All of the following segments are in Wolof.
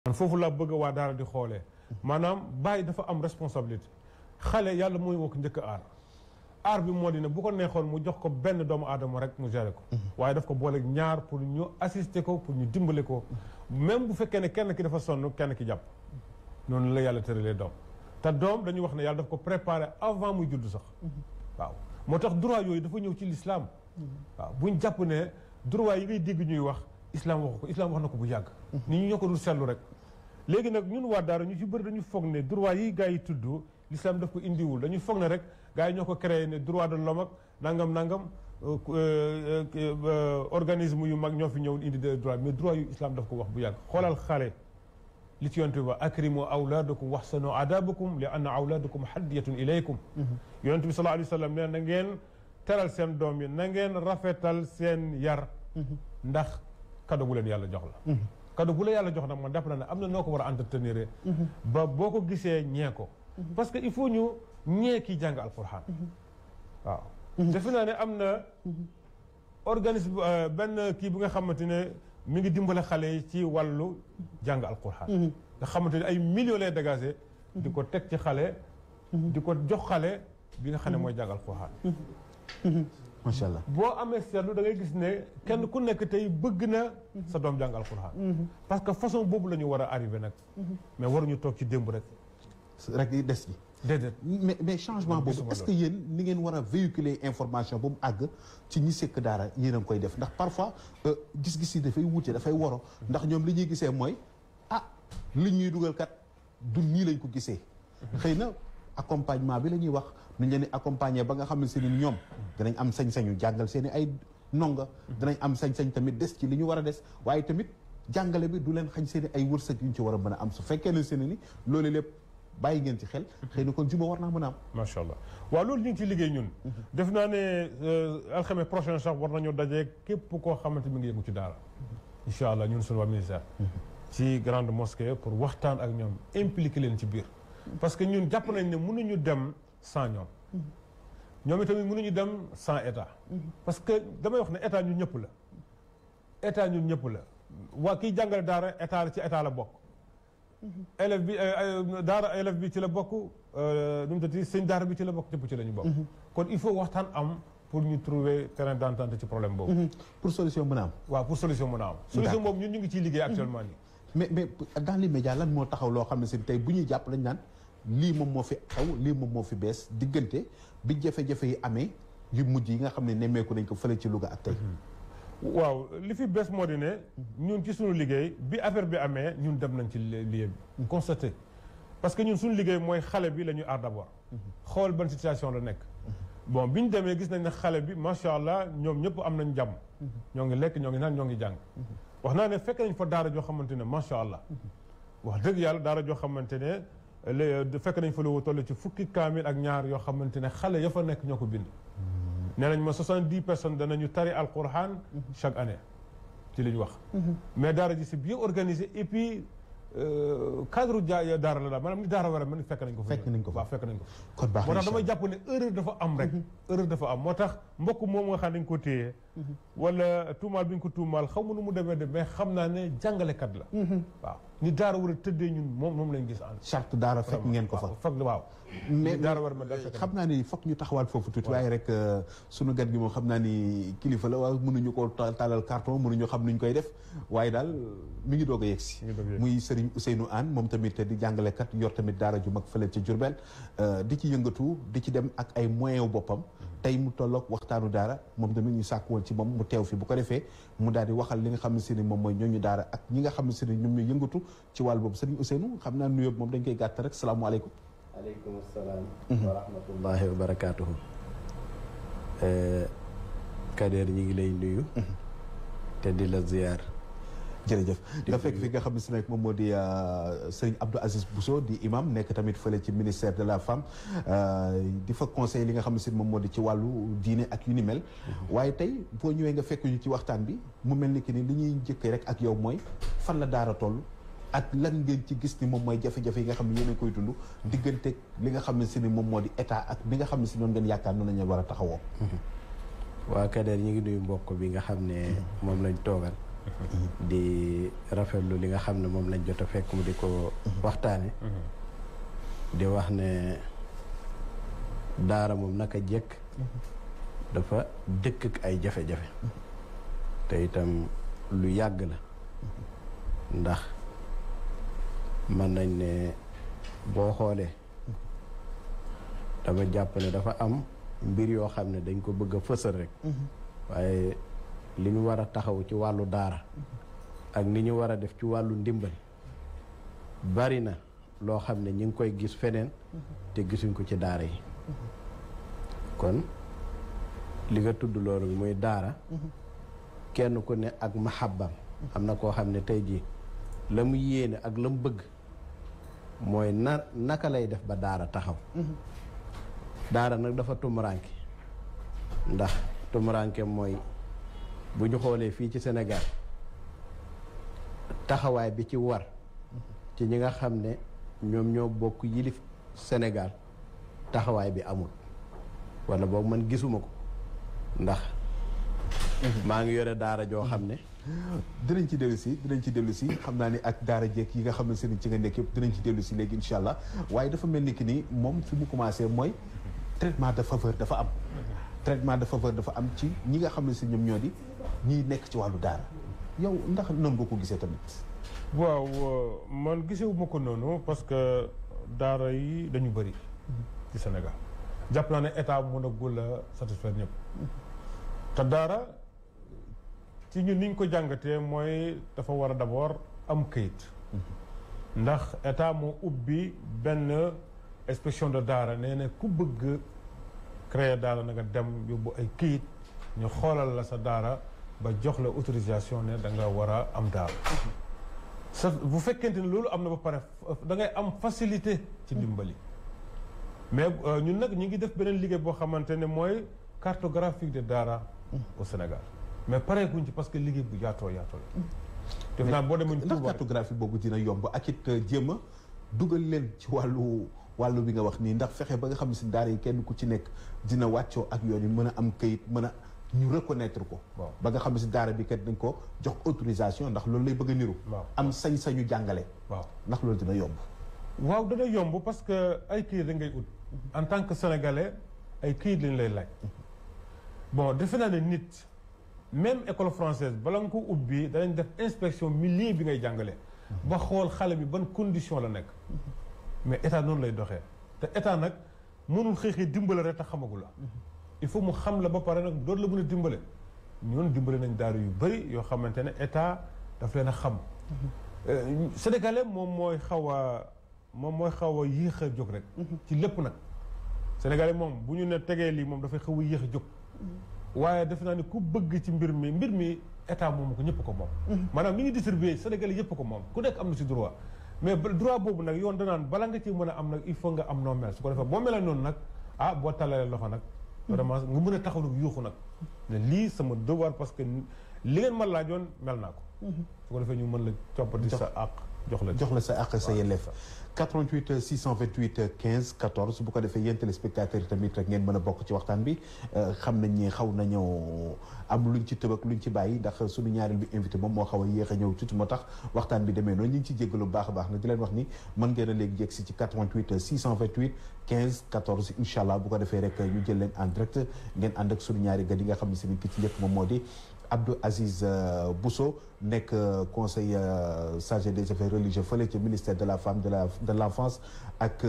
man foofu laa bëgg waa daara di xoolee maanaam bàyyi dafa am responsabilité xale yàlla mooy woo ko njëkk a aar bi moo di ne bu ko neexoon mu jox ko benn doomu aadama rek mu gérer ko waaye daf ko booleeg ñaar pour ñu assister ko pour ñu dimbale ko même bu fekkee ne kenn ki dafa sonn kenn ki jàpp noonu la yàlla tëralee doom te doom dañuy wax ne yàlla daf ko préparé avant muy judd sax waaw moo tax droit yooyu dafa ñëw ci l'islam waaw buñ jàpp ne droit yi ngay dégg ñuy wax islam waxu ko islam wax na ko bu yàgg nit ñi ñoo ko dul seetlu rek léegi nag ñun waa daara ñu ci bëri dañu foog ne droit yi gars yi tudd l'islam daf ko indiwul dañu foog ne rek gars yi ñoo ko créé ne droit de l'homme ak nangam organisme yu mag ñoo fi ñëw indi de droit mais droit yu islam daf ko wax bu yàgg xoolal xale li ci yonent bi ba akrimu awlaadakum waxsanu adabakum li anna awlaadakum hadiyatun ilaykum yonent bi sallallahu alayhi wa sallam ne na ngeen teral seen doom yi na ngeen rafetal seen yar ndax cadeau bu leen yàlla jox la cadeau bu la yàlla jox nag man dàpp na ne am na noo ko war a entretenir ba boo ko gisee ñee ko parce que il faut ñu ñee kii jàng alquran waaw defe naa ne am na organisme benn kii bi nga xamante ne mi ngi dimbale xale yi ci wàllu jàng alquran nga xamante ne ay millions lay dégagé di ko teg ci xale di ko jox xale bi nga xam ne mooy jàng alquran macha allah boo amee seetlu da ngay gis ne kenn ku nekk tey bëgg na sa doom jàng alquran parce que façon boobu la ñu war a arrivé nag mais waruñu toog ci démb rek des ci déedéet mais changement boobu est-ce que yéen ni ngeen war a véhiculer information ba mu àgg ci ñi sekk daara yéen a ngi koy def ndax parfois gis-gis yi dafay wuute dafay woro ndax ñoom li ñuy gisee mooy li ñuy dugal kat du nii lañ ko gisee xëy na accompagnement bi la ñuy wax nuñ leen di accompagner ba nga xam ne si ni ñoom danañ am sañ-sañu jàngal seen i ay ndonga danañ am sañ-sañ tamit des ci li ñu war a des waaye tamit jàngale bi du leen xañ seen i ay wërsëg yu ñu ci war a mën a am su fekkee ne seen ni loolu lépp bàyyi ngeen ci xel xëy na kon juba war naa mën a am macha allah waaw loolu ñu ngi ci liggéey ñun def naa ne alxames prochaine sax war nañu dajee képp koo xamante mi ngi yëngu ci daara incha allah ñun suñu waa ministère ci grande mosquée pour waxtaan ak ñoom impliqué leen ci biir parce que ñun jàpp nañ ne mënuñu dem sans ñoom ñoom itamit mënuñu dem sans état parce que damay wax ne état ñun ñëpp la waa kiy jàngale daara état la ci état la bokk élève bi daara élève bi ci la bokk nu mu tati sëñ daara bi ci la bokk ñëpp ci la ñu bokk kon il faut waxtaan am pour ñu trouver terrain d'entente ci problème boobu pour solution mën a am waaw pour solution mën a am solution boobu ñun ñu ngi ciy liggéey actuellement nii mais dans les médias lan moo taxaw loo xam ne si tey bu ñuy jàpp lañ naan lii moom moo fi xew lii moom moo fi bees diggante bi jafe-jafe yi amee yu mujj yi nga xam ne nemmeeku nañ ko fële ci Louga ak tey waaw li fi bees moo di ne ñun ci suñu liggéey bi affaire bi amee ñun dem nañ ci lieu bi constaté parce que ñun suñu liggéey mooy xale bi la ñuy aar d'abord xool ban situation la nekk bon bi ñu demee gis nañ ne xale bi macha allah ñoom ñëpp am nañ jàmm ñoo ngi lekk ñoo ngi naan ñoo ngi jàng wax naa ne fekk nañ fa daara joo xamante ne macha allah wax dëgg yàlla daara joo xamante ne fekk nañ fa lu toll ci fukki kaamil ak ñaar yoo xamante ne xale ya fa nekk ñoo ko bind nee nañ ma 70 personnes danañu tari alquran chaque année ci li ñu wax mais daara ji c'est bien organisé et puis cadre daara la daal maanaam ni daara war a mel fekk nañ ko fa fekk nañ ko kon baax moo tax damay jàpp ne erreur dafa am rek erreur dafa am moo tax mbokk moom nga xam ne dañ ko téye wala tuumaal bi ñu ko tuumaal xaw ma nu mu demee de mais xam naa ne jàngalekat la waaw ni daara war a tëddee ñun moom lañ gis en charte daara fekk ngeen ko fa fekk waaw mais daara war a mel xam naa ni foog ñu taxawaat foofu tuuti waaye rek sunu gan gi moom xam naa ni kilifa la waaye mënuñu ko taalal carton mënuñu xam nuñ koy def waaye daal mi ngi doog a yegsi muy Serigne Ousseynou Anne moom tamit di jàngalekat yor tamit daara ju mag fële ca Diourbel di ci yëngatu di ci dem ak ay moyens boppam tey mu tolloog waxtaanu daara moom tamit ñu sàkk woon ci moom mu teew fi bu ko defee mu daal di waxal li nga xam ne si ni moom mooy ñooñu daara ak ñi nga xam ne si ni ñoom ñooy yëngatu ci wàll boobu Serigne Ousseynou xam naa nuyoo moom dañ koy gàtt rek salaamaaleykum. aleykum salaam. wa rahmatullahi wa barakaatuhu. Kader ñi ngi lay nuyu. te di la ziyaar. jërëjëf nga fekk fi nga xam ne si nag moom moo di Serigne Abdou Aziz Bousso di imam nekk tamit fële ci ministère de la femme di fa conseil li nga xam ne si moom moo di ci wàllu diine ak yu ni mel waaye tey boo ñëwee nga fekk ñu ci waxtaan bi mu mel ni que ni li ñuy njëkkee rek ak yow mooy fan la daara toll ak lan ngeen ci gis ni moom mooy jafe-jafe yi nga xam ne yéen a koy dund diggante li nga xam ne si ni moom moo di état ak bi nga xam ne si noonu ngeen yaakaar noonu lañu war a taxawoo waa Kader ñi ngi nuyu mbokk bi nga xam ne moom lañ toogal di rafetlu li nga xam ne moom lañ jot a fekk mu di ko waxtaane di wax ne daara moom naka jekk dafa dëkk ak ay jafe-jafe te itam lu yàgg la ndax mën nañ ne boo xoolee dama jàpp ne dafa am mbir yoo xam ne dañ ko bëgg a fësal rek waaye li ñu war a taxaw ci wàllu daara ak ni ñu war a def ci wàllu ndimbal bari na loo xam ne ñu ngi koy gis feneen te gisuñ ko ci daara yi kon li nga tudd loolu muy daara kenn ku ne ak mahabbam am na koo xam ne tey jii la mu yéene ak la mu bëgg mooy naka lay def ba daara taxaw daara nag dafa tumuranke ndax tumuranke mooy bu ñu xoolee fii ci Sénégal taxawaay bi ci war ci ñi nga xam ne ñoom ñoo bokk yilif Sénégal taxawaay bi amul wala boog man gisuma ko ndax maa ngi yore daara joo xam ne dinañ ci dellu si xam naa ni ak daara jeeg yi nga xam ne seen ci nga nekk yëpp dinañ ci dellu si léegi incha allah waaye dafa mel ni ki ni moom fi mu commencé mooy traitement de faveur dafa am traitement de faveur dafa am ci ñi nga xam ne si ñoom ñoo di ñiy nekk ci wàllu daara yow ndax noonu nga ko gisee tamit waaw man gisewu ma ko noonu parce que daara yi dañu bëri ci Sénégal jàpp naa ne état mën a gul a satisfaire ñëpp te daara ci ñun niñ ko jàngatee mooy dafa war a d'abord am këyit ndax état moo ubbi benn inspection de daara nee na ku bëgg créer daara na nga dem yóbbu ay këyit ñu xoolal la sa daara ba jox la autorisation ne da nga war a am daara sa bu fekkente ne loolu am na ba pare da ngay am facilité ci ndimbali mais ñun nag ñu ngi def beneen liggéey boo xamante ne mooy cartographique de daara au Sénégal mais pareeguñ ci parce que liggéey bu yaatoo la def naa boo demee ndax cartographie boobu dina yomb ak it jéem a dugal leen ci wàllu bi nga wax nii ndax fexe ba nga xam ne si daara yi kenn ku ci nekk dina wàccoo ak yoon yi mën a am kayit mën a ñu reconnaître ko ba nga xam ne si daara bi kat dañ ko jox autorisation ndax loolu lay bëgg a niru am sañ-sañu jàngale waaw ndax loolu dina yomb waaw dana yomb parce que ay kayit da ngay ut en tant que sénégalais ay kayit lañ lay laaj bon defe naa ne nit même école française bala nga ko ubbi danañ def inspection milieu bi ngay jàngale ba xool xale bi ban condition la nekk mais état noonu lay doxee te état nag mënul xëy dimbale rek te xamagul la il faut mu xam la ba pare nag doon la mën a dimbale ñun dimbale nañ daara yu bëri yoo xamante ne état daf leen a xam sénégalais moom mooy xaw a yéex a jóg rek ci lépp nag sénégalais moom bu ñu ne tegee lii moom dafay xaw a yéex a jóg waaye defe naa ne ku bëgg ci mbir mi état moomu ko ñëpp ko moom maanaam li ñu distribué sénégalais yëpp ko moom ku nekk am na si droit mais droit boobu nag yoon danaan bala nga ci mën a am nag il faut nga am noo mel su ko defee boo melee noonu nag boo talalee loxo nag vraiment nga mën a taxaw nag yuuxu nag ne lii sama devoir parce que li ngeen ma laajoon mel naa ko su ko defee ñu mën la coppati sa àq jox la sa àq sa yelleef 88 628 15 14 bu ko defee yéen téléspectateurs yi tamit rek ngeen mën a bokk ci waxtaan bi xam nañ ni xaw nañoo am luñ ci tëb ak luñ ci bàyyi ndax suñu ñaareel bi invité moom moo xaw a yéex a ñëw tuuti moo tax waxtaan bi demee noonu ñu ngi ci jéggalu bu baax a baax nag di leen wax ni mën ngeen a léegi jégg si ci 88 628 15 14 incha allah bu ko defee rek ñu jël leen en direct ngeen ànd ak suñu ñaari gan yi nga xam ne si ki ci njëkk moom moo di Abdou Aziz Bousso nekk conseil chargé des affaires religieuses fële ci ministère de la femme de l'enfance ak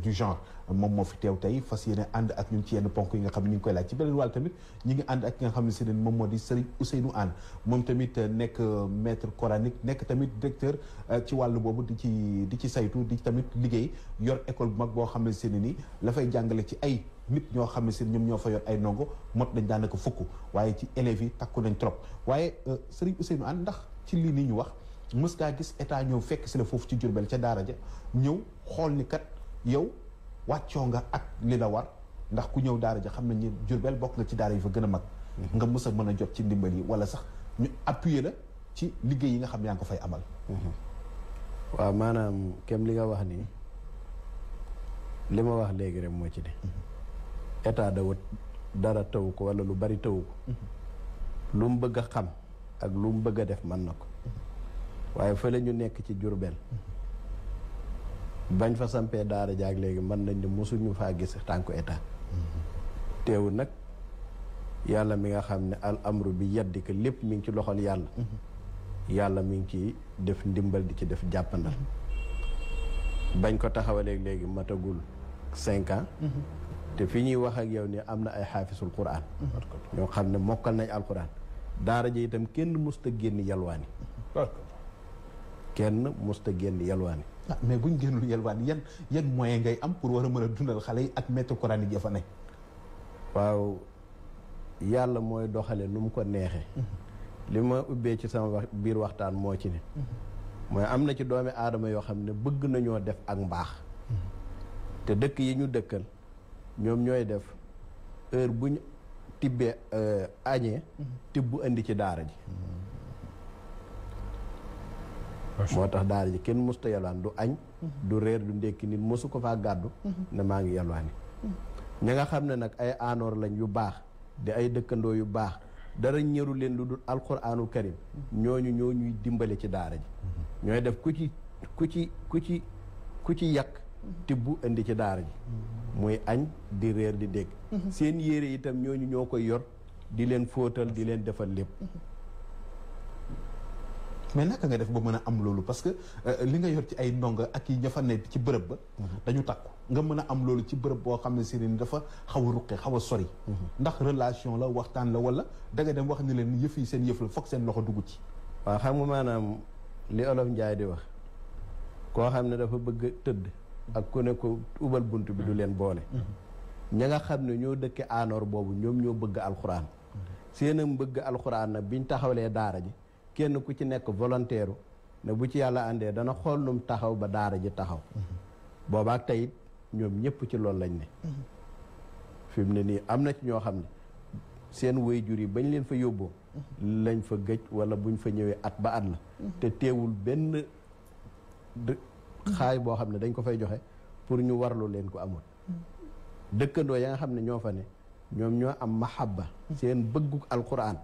du genre moom moo fi teew tey fas yéene ànd ak ñun ci yenn ponk yi nga xam ne ñu ngi koy laaj ci beneen wàll tamit ñi ngi ànd ak ki nga xam ne si ne moom moo di Serigne Ousseynou Anne moom tamit nekk maître coranique nekk tamit directeur ci wàllu boobu di ci saytu di tamit liggéey yor école bu mag boo xam ne si ne ni la fay jàngale ci ay nit ñoo xam ne si ñoom ñoo fa yor ay ndongo mot nañ daanaka fukk waaye ci élèves yi takku nañ trop waaye Serigne Ousseynou Anne ndax ci lii nii ñu wax mës ngaa gis état ñëw fekk si la foofu ci Diourbel ca daara ja ñëw xool ni kat yow wàccoo nga ak li la war ndax ku ñëw daara ja xam nañ ni Diourbel bokk nga ci daara yi fa gën a mag nga mës a mën a jot ci ndimbal yi wala sax ñu appuyer la ci liggéey yi nga xam ne yaa ngi ko fay amal waaw maanaam kem li nga wax nii li ma wax léegi rek moo ci ne état dara taw ko wala lu bari taw ko lu mu bëgg a xam ak lu mu bëgg a def mën na ko waaye fële ñu nekk ci Jurbel bañ fa sampee daara jaag léegi mën nañ ne mosuñu faa gis tànku état teewul nag yàlla mi nga xam ne al amru bi yaddi que lépp mi ngi ci loxol yàlla yàlla mi ngi ci def ndimbal di ci def jàppandal bañ ko taxawalee léegi matagul 5 ans te fi ñuy wax ak yow ni am na ay xaafisul quran ñoo xam ne mokkal nañ alquran daara ji itam kenn musta génn yalwaani kenn musta génn yalwaani mais buñ génnul yalwaani yan moyen ngay am pour war a mën a dundal xale yi ak maître coranique ya fa ne waaw yàlla mooy doxale nu mu ko neexee li ma ubbee ci sama biir waxtaan moo ci ne mooy am na ci doomi aadama yoo xam ne bëgg nañoo def ak mbaax te dëkk yi ñu dëkkal ñoom ñooy def heure bu ñu tibbee añee tibb indi ci daara ji moo tax daara ji kenn musta yalwaan du añ du reer du ndékki nit mosu ko faa gàddu ne maa ngi yalwaani ñi nga xam ne nag ay anoor lañ yu baax di ay dëkkandoo yu baax dara ñëru leen lu dul alquraanul karim ñooñu ñoo ñuy dimbale ci daara ji ñooy def ku ci yàq tibb indi ci daara ji muy añ di reer di dégg seen yére itam ñooñu ñoo koy yor di leen fóotal di leen defal lépp mais naka nga def ba mën a am loolu parce que li nga yor ci ay ndonga ak yi ña fa nekk ci bërëb ba dañu takku nga mën a am loolu ci bërëb boo xam ne si ni dafa xaw a ruqe xaw a sori ndax relation la waxtaan la wala da nga dem wax ni leen yëf yi seen yëf la foog seen loxo dugg ci waaw xam nga maanaam li olof Njaay di wax koo xam ne dafa bëgg tëdd ak ku ne ko ubal bunt bi du leen boole ña nga xam ne ñoo dëkke anoor boobu ñoom ñoo bëgg alxuraan seenam bëgg alxuraan nag biñ taxawlee daara ji kenn ku ci nekk volontaire ne bu ci yàlla àndee dana xool num taxaw ba daara ji taxaw boobaak tey ñoom ñëpp ci loolu lañ ne fi mu ne nii am na ci ñoo xam ne seen waajur yi bañ leen fa yóbboo lañ fa gëj wala buñ fa ñëwee at ba at la te teewul benn xaay boo xam ne dañ ko fay joxe pour ñu warlu leen ko amul dëkkandoo ya nga xam ne ñoo fa ne ñoom ñoo am mahabba seen bëgguk alquran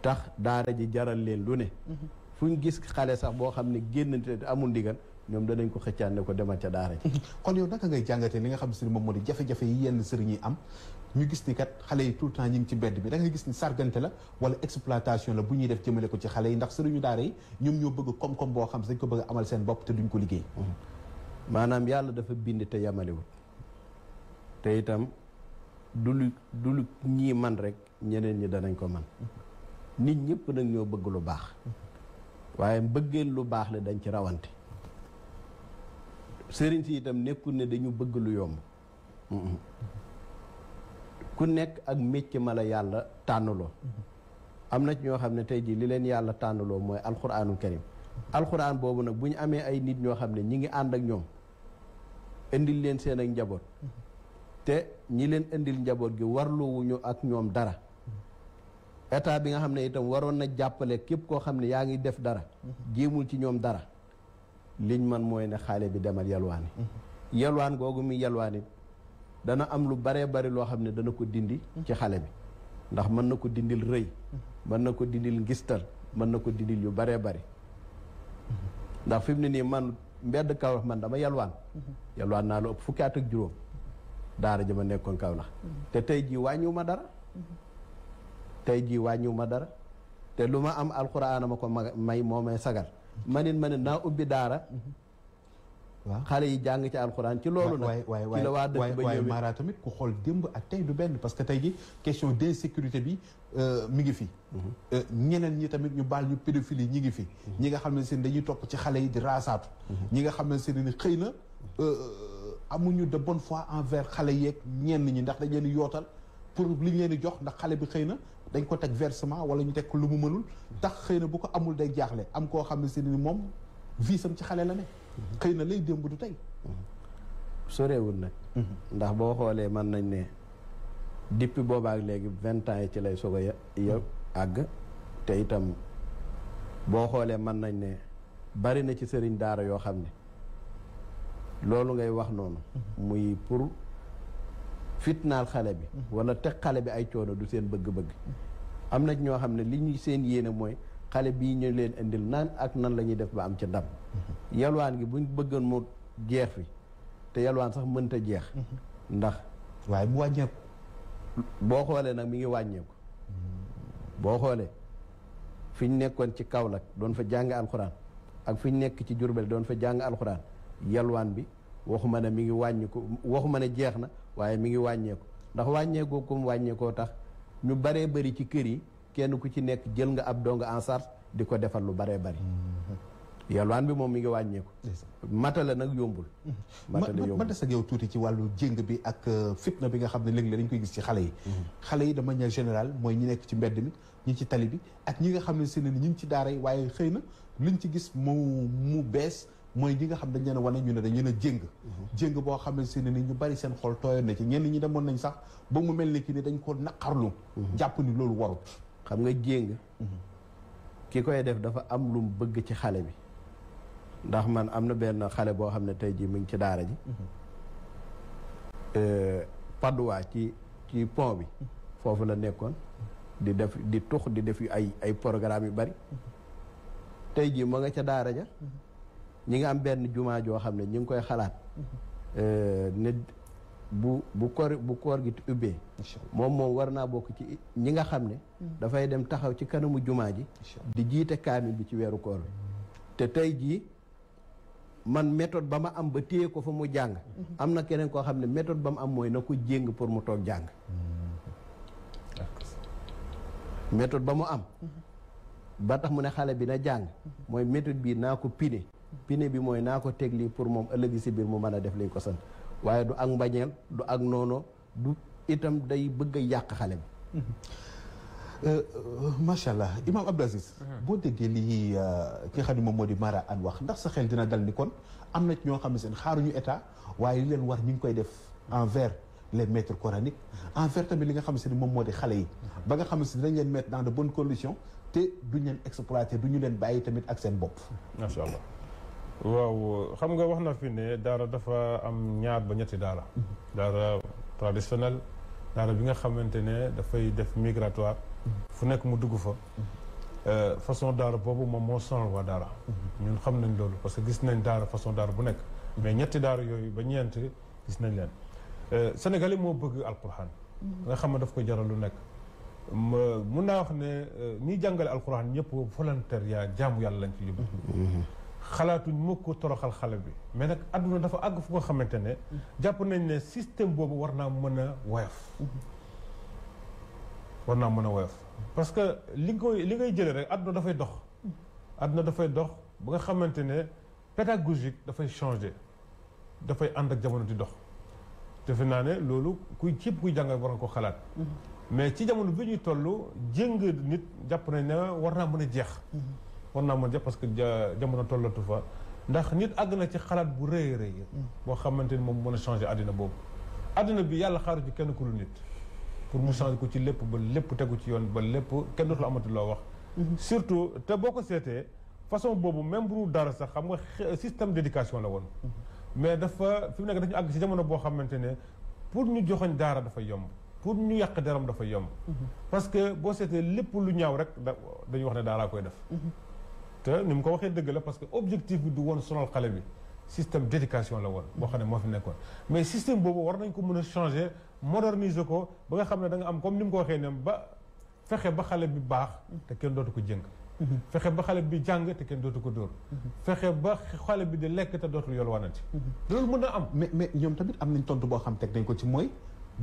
tax daara ji jaral leen lu ne fu ñu gis xale sax boo xam ne génnante te amul ndigal ñoom danañ ko xëccaan ne ko demal ca daara ji kon yow naka ngay jàngatee li nga xam si ne moom moo di jafe-jafe yi yenn sëriñ yi am ñu gis ni kat xale yi tout le temps ñu ngi ci mbedd bi da ngay gis ni sargante la wala exploitation la bu ñuy def jëmale ko ci xale yi ndax sëriñu daara yi ñoom ñoo bëgg koom-koom boo xam si dañ ko bëgg amal seen bopp te duñ ko liggéey maanaam yàlla dafa bind te yamalewul te itam du lu ñii man rek ñeneen ñi danañ ko man nit ñëpp nag ñoo bëgg lu baax waaye mbëggeel lu baax la dañ ci rawante sëriñ si itam nekkul ne dañu bëgg lu yomb ku nekk ak métier ma la yàlla tànnaloo am na ci ñoo xam ne tey jii li leen yàlla tànnaloo mooy alxuraanul karim alxuraan boobu nag bu ñu amee ay nit ñoo xam ne ñi ngi ànd ak ñoom indil leen seen ak njaboot te ñi leen indil njaboot gi warluwuñu ak ñoom dara état bi nga xam ne itam waroon na jàppale képp koo xam ne yaa ngi def dara jéemul ci ñoom dara liñ man mooy ne xaale bi demal yalwaani yalwaan googu muy yalwaani dana am lu baree bari loo xam ne dana ko dindi ci xale bi ndax mën na ko dindil rëy mën na ko dindil ngistal mën na ko dindil yu baree bari ndax fi mu ne nii man mbedd Kaolack man dama yalwaan naa lu ëpp fukki at ak juróom daara ja ma nekkoon Kaolack te tey jii wàññiwu ma dara te lu ma am alxuraan ma ko may moo may sagal ma ne naa ubbi daara waaw xale yi jàng ci alxuraan ci loolu nag ci la waa dëkk ba waaye Mara tamit ku xool démb ak tey du benn parce que tey ji question d'insécurité bi mi ngi fi ñeneen ñi tamit ñu baal ñu pédophilie ñi ngi fi ñi nga xam ne seen dañuy topp ci xale yi di raasaatu ñi nga xam ne seen ni xëy na amuñu de bonne foi envers xale yeeg ñenn ñi ndax dañ leen di yootal pour li ñu leen di jox ndax xale bi xëy na dañ ko teg versement wala ñu teg ko lu mu mënul tax xëy na bu ko amul day jaaxle am koo xam ne seen ni moom vie sam ci xale la ne xëy na lay démb du tey sorewul nag ndax boo xoolee mën nañ ne depuis boobaak léegi 20 ans yi ci lay soog a àgg te itam boo xoolee mën nañ ne bari na ci sëriñ daara yoo xam ne loolu ngay wax noonu muy pour fitnaal xale bi wala teg xale bi ay coono du seen bëgg-bëgg am na ñoo xam ne li ñu seen yéene mooy xale bii ñu leen indil naan ak nan la ñuy def ba am ca ndam. yalwaan gi buñ bëggoon mu jeex fi te yalwaan sax mënta jeex. ndax waaye mu wàññeeku. boo xoolee nag mi ngi wàññeeku. boo xoolee fi ñu nekkoon ci Kaolack doon fa jàng alxuraan ak fi ñu nekk ci Jurbel doon fa jàng alxuraan yalwaan bi waxuma ne mi ngi wàññiku waxuma ne jeex na waaye mi ngi wàññeeku ndax wàññeekoo comme wàññeekoo tax ñu baree bari ci kër yi kenn ku ci nekk jël nga ab dong en charge di ko defal lu baree bari. yalwaan bi moom mi ngi wàññeeku. matale nag yombul. matale yombul ma des ak yow tuuti ci wàllu jéng bi ak fitna bi nga xam ne léegi-léeg dañ koy gis ci xale yi. xale yi de manière générale mooy ñi nekk ci mbedd mi ñi ci tali bi ak ñi nga xam ne seen ñi ngi ci daara yi waaye xëy na liñ ci gis mu bees mooy ñi nga xam dañ leen a wane ñu ne dañ leen a jéng. jéng boo xam ne seen ni ñu bari seen xol tooyoon na ci ñenn ñi demoon nañ sax ba mu mel ni ki ni dañ ko naqarlu. jàpp ni loolu warut. xam nga jéng. ki koy def dafa am lu mu bëgg ci xale bi. ndax man am na benn xale boo xam ne tey jii mu ngi ci daara ji. Padoua ci pont bi. foofu la nekkoon di def di tux di def ay programme yu bari. tey jii mu nga ca daara ja. ñi nga am benn jumaa joo xam ne ñu ngi koy xalaat. ne bu koor gi ubbee. moom war naa bokk ci ñi nga xam ne. dafay dem taxaw ci kanamu jumaa ji. di jiite kaamil bi ci weeru koor bi. te tey jii. man méthode ba ma am ba téye ko fa mu jàng. am na keneen koo xam ne méthode ba mu am mooy na ko jéng pour mu toog jàng. méthode ba mu am. ba tax mu ne xale bi na jàng. mooy méthode bii naa ko pine bi mooy naa ko teg lii pour moom ëllëgi si biir mu mën a def liñ ko sant waaye du ak mbañeel du ak noono du itam day bëgg a yàq xale bi. macha allah Imam Abdou Aziz. boo déggee lii ki nga xam ne moom moo di Mara Anne wax ndax sa xel dina dal ni kon am na ci ñoo xam ne seen xaaruñu état waaye li leen war ñu ngi koy def envers les maîtres coraniques envers tamit li nga xam ne moom moo di xale yi. ba nga xam ne dinañ leen mettre dans de bonnes conditions te duñ leen exploiter duñu leen bàyyi tamit ak seen bopp. macha allah waaw xam nga wax na fi ne daara dafa am ñaar ba ñetti daara. daara traditionnel daara bi nga xamante ne dafay def migratoire. fu nekk mu dugg fa façon daara boobu moom moo sonal waa daara ñun xam nañ loolu parce que gis nañ daara façon daara bu nekk mais ñetti daara yooyu ba ñeent gis nañ leen sénégalais moo bëgg alquran nga xam ne daf ko jaral lu nekk mun naa wax ne ñiy jàngale alquran ñëpp volontariat jaamu yàlla lañ ci yóbbu xalaatuñ moo ko toroxal xale bi mais nag adduna dafa àgg fu nga xamante ne jàpp nañ ne système boobu war naa mën a woyof parce que li ngay jëlee rek àdduna dafay dox àdduna dafay dox ba nga xamante ne pédagogique dafay changer dafay ànd ak jamono di dox defe naa ne loolu képp kuy jàngal war nga ko xalaat mais ci jamono bi ñuy toll jéng nit jàpp nañ ne war naa mën a jeex war naa mën a jeex parce que jamono tollatu fa ndax nit àgg na ci xalaat bu rëy rëy boo xamante ni moom mën a changer àddina boobu àddina bi yàlla xaaru ci kenn ku lu nit pour mu changer ko ci lépp ba lépp tegu ci yoon ba lépp kenn dootul amati loo wax surtout te boo ko seetee façon boobu même bu dara sax xam nga système d'éducation la woon mais dafa fi mu nekk dañu àgg ci jamono boo xamante ne pour ñu joxoñ daara dafa yomb pour ñu yàq deram dafa yomb parce que boo seetee lépp lu ñaaw rek dañuy wax ne daaraa koy def te ni mu ko waxee dëgg la parce que objectif bi du woon sonal xale bi système d'éducation la woon boo xam ne moo fi nekkoon mais système boobu war nañ ko mën a changer moderniser ko ba nga xam ne da nga am comme ni mu ko waxee ne ba fexe ba xale bi baax te kenn dootu ko jëng fexe ba xale bi jàng te kenn dootu ko dóor fexe ba xale bi di lekk te dootul yool wanati loolu mën na am mais ñoom tamit am nañ tontu boo xam teg nañ ko ci mooy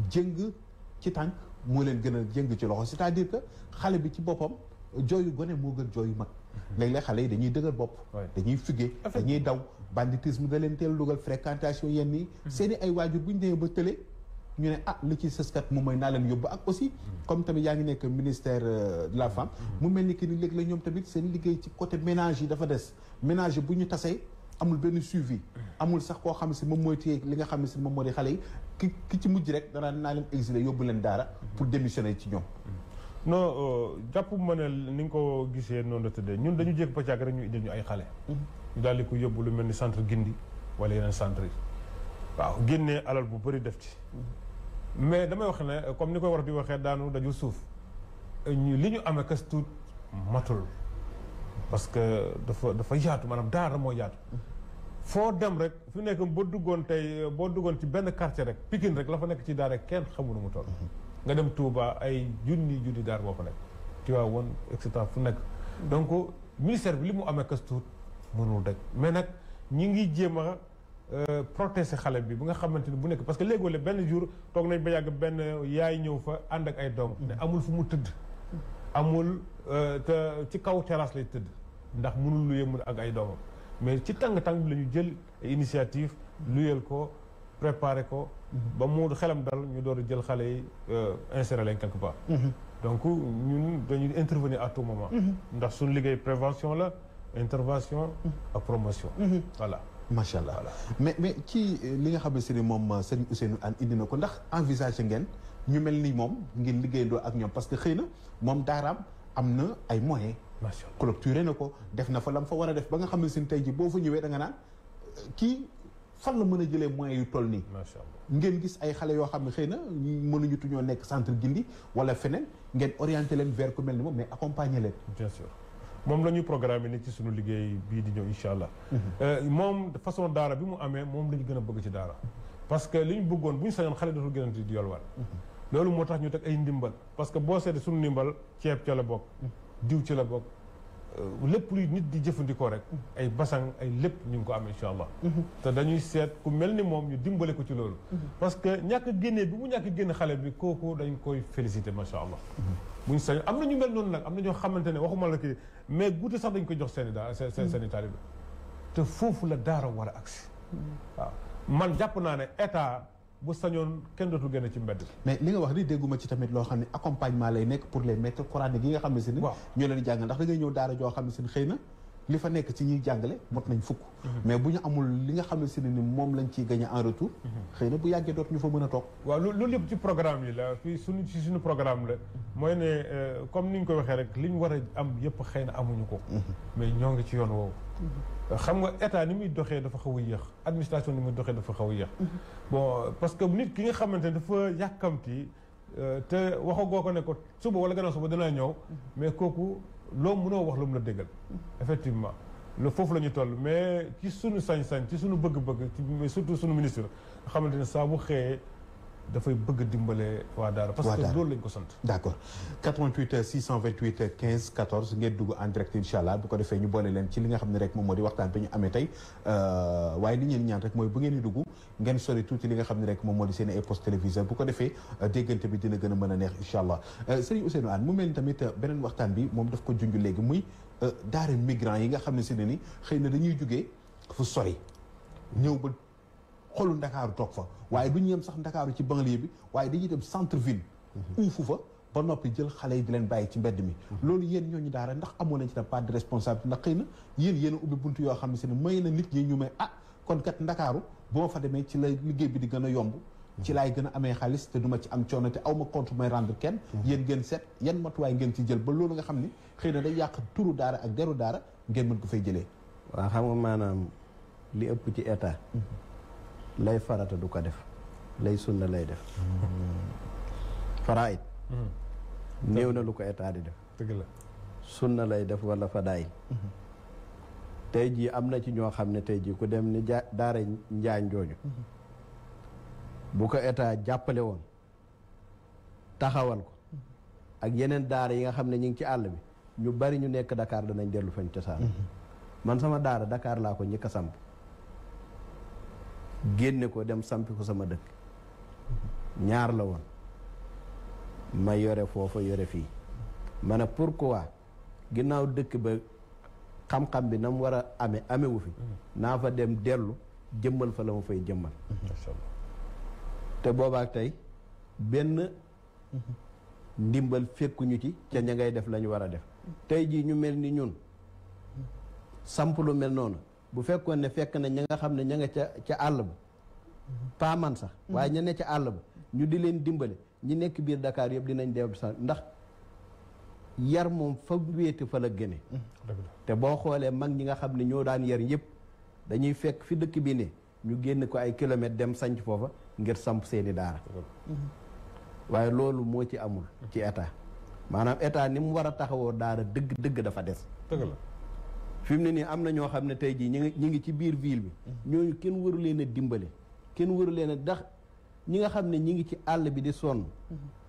jëng ci tànk moo leen gën a jëng ci loxo c'est-à-dire que xale bi ci boppam jooyu gone moo gën jooyu mag léeg-léeg xale yi dañuy dëgër bopp dañuy fuggee dañuy daw banditisme da leen teel dugal fréquentation yenn yi seeni ay waajur bu ñu demee ba tële ñu ne li ci sëskat moom mooy naa leen yóbbu ak aussi comme tamit yaa ngi nekk ministère de la femme mu mel ni que ni léegi la ñoom tamit seen liggéey ci côté ménage yi dafa des ménage bu ñu tasee amul benn suivi amul sax koo xam ne si moom mooy téye li nga xam ne si moom moo di xale yi ki ci mujj rek danaa naa leen exiler yóbbu leen daara pour démissionner ci ñoom non jàpp ma ne ni nga ko gisee noonu la tëddee ñun dañu jékk ba càgg rek ñu indil ñu ay xale ñu daal di ko yóbbu lu mel ni centre Gindi wala yeneen centre yi waaw génnee alal bu bëri def ci mais damay wax ne comme ni koy war di waxee daanu daju suuf li ñu amee kas tuut matul parce que dafa yaatu maanaam daara moo yaatu foo dem rek fi nekk boo duggoon ci benn quartier rek Pikine rek la fa nekk ci daara kenn xamu nu mu toll nga dem Touba ay junni daara moo fa nekk Tivaouane et cetera fu nekk donc ministère bi li mu amee kas tuut mënul daj mais nag ñi ngi jéem a protéger xale bi nga xamante ni bu nekk parce que léegi benn jour toog nañ ba yàgg benn yaay ñëw fa ànd ak ay doom ne amul fu mu tëdd amul te ci kaw terrasse lay tëdd ndax mënul lu yëmul ak ay doomam mais ci tàng-tàng bi la ñu jël initiative luyel ko préparer ko ba mu xelam dal ñu door a jël xale yi insérer leen quelque part donc ñun dañuy intervenir à tout moment ndax suñu liggéey prévention la intervention ak promotion voilà macha allah mais ci li nga xam ne si ni moom Serigne Ousseynou Anne indi na ko ndax envisagé ngeen ñu mel ni moom ngeen liggéeyandoo ak ñoom parce que xëy na moom daaraam am na ay moyens macha allah clôturé na ko def na fa lam fa war a def ba nga xam ne si tey ji boo fa ñëwee da nga naan kii fan la mën a jëlee moyens yu toll nii macha allah ngeen gis ay xale yoo xam ne xëy na mënuñu tuñoo nekk centre Gindi wala feneen ngeen orienté leen vers ku mel ni moom mais accompagner leen bien sûr moom la ñuy programme ni ci suñu liggéey bii di ñëw incha allah moom façon daara bi mu amee moom la ñu gën a bëgg ci daara parce que li ñu bëggoon bu ñu sañoon xale dootul gën a di yolwaan loolu moo tax ñu teg ay ndimbal parce que boo seetee suñu ndimbal ceeb ca la bokk diw ci la bokk lépp luy nit di jëfandikoo rek ay basang ay lépp ñu ngi ko am incha allah te dañuy seet ku mel ni moom ñu dimbale ko ci loolu parce que ñàkk génnee bi mu ñàkk génne xale bi kooku dañ koy féliciter macha allah buñ sañ am na ñu mel noonu nag am na ñoo xamante ne waxuma la kii mais guute sax dañ ko jox seen i taalibe te foofu la daara war a agsi waaw man jàpp naa ne état bu sañoon kenn dootul génn ci mbedd mais li nga wax ni dégguma ci tamit loo xam ne accompagnement lay nekk pour les maîtres coraniques yi nga xam ne si ni ñoo leen di jàngal ndax da ngay ñëw daara joo xam ne si ni xëy na li fa nekk ci ñuy jàngale mot nañ fukk mais bu ñu amul li nga xam ne si ni moom lañ ciy gagné en retour xëy na bu yàggee doot ñu fa mën a toog waaw loolu yëpp ci programme yi la fii suñu programme la mooy ne comme ni ñu ko waxee rek li ñu war a am yëpp xëy na amuñu ko mais ñoo ngi ci yoon woowu xam nga état ni muy doxee dafa xaw a yéex administration ni muy doxee dafa xaw a yéex bon parce que nit ki nga xamante ne dafa yàkkamti te waxagoo ko ne ko suba wala gannaaw suba danaa ñëw mais kooku loo mënoo wax lu mu la déggal effectivement foofu la ñu toll mais ci suñu sañ-sañ ci suñu bëgg-bëgg mais surtout suñu ministre nga xamante ne saa bu xëyee dafay bëgg dimbale waa daara parce que loolu lañ ko sant d'accord 88 628 15 14 ngeen dugg en direct incha allah bu ko defee ñu boole leen ci li nga xam ne rek moom moo di waxtaan bi ñu amee tey waaye li ngeen ñaan rek mooy bu ngeen di dugg ngeen sori tuuti li nga xam ne rek moom moo di seen ay poste téléviseur bu ko defee déggante bi dina gën a mën a neex incha allah Serigne Ousseynou Anne mu mel ni tamit beneen waxtaan bi moom daf ko junj léegi muy daara migrants yi nga xam ne si ne ni xëy na dañuy jugee fu sori ñëw ba xolu ndakaaru toog fa waaye du ñu yem sax ndakaaru ci banlieue bi waaye dañuy dem centre ville uufu fa ba noppi jël xale yi di leen bàyyi ci mbedd mi loolu yéen ñooñu daara ndax amoo nañ ci tam pas de responsabilité ndax xëy na yéen a ubbi buntu yoo xam ne si ne may na nit ñi ñu may kon kat ndakaaru boo fa demee ci la liggéey bi di gën a yomb ci laay gën a amee xaalis te duma ci am coono te aw ma compte may rendre kenn yéen ngeen seet yan matuwaay ngeen ci jël ba loolu nga xam ni xëy na day yàq turu daara ak deru daara ngeen mën ko fay jëlee waaw xam nga maanaam li ëpp ci état lay farata du ko def lay sunna lay def faraayit néew na lu ko état di def dëgg la sunna lay def wala fadaayil tey jii am na ci ñoo xam ne tey jii ku dem ni daara njaañ jooju bu ko état jàppale woon taxawal ko ak yeneen daara yi nga xam ne ñu ngi ci àll bi ñu bari ñu nekk Dakar danañ dellu fañ cosaan man sama daara Dakar laa ko njëkk a samp génne ko dem sampi ko sama dëkk ñaar la woon ma yore foofa yore fii ma ne pourquoi ginnaaw dëkk ba xam-xam bi na mu war a amewu fi naa fa dem dellu jëmmal fa la ma fay jëmmal te boobaak tey benn ndimbal fekkuñu ci ca ña ngay def la ñu war a def tey jii ñu mel ni ñun samp lu mel noonu bu fekkoon ne fekk na ña nga xam ne ña nga ca àll ba pas man sax waaye ña ne ca àll ba ñu di leen dimbale ñi nekk biir Dakar yëpp dinañ def sax ndax yar moom fa wéete fa la gëne te boo xoolee mag ñi nga xam ne ñoo daan yar yëpp dañuy fekk fi dëkk bi ne ñu génn ko ay kilomètres dem sanc foofa ngir samp seeni daara waaye loolu moo ci amul ci état maanaam état ni mu war a taxawoo daara dëgg dafa des. dëgg la fi mu ne nii am na ñoo xam ne tey jii ñi ngi ci biir ville bi. ñooñu kenn waru leen a dimbale. kenn waru leen a ndax ñi nga xam ne ñi ngi ci àll bi di sonn.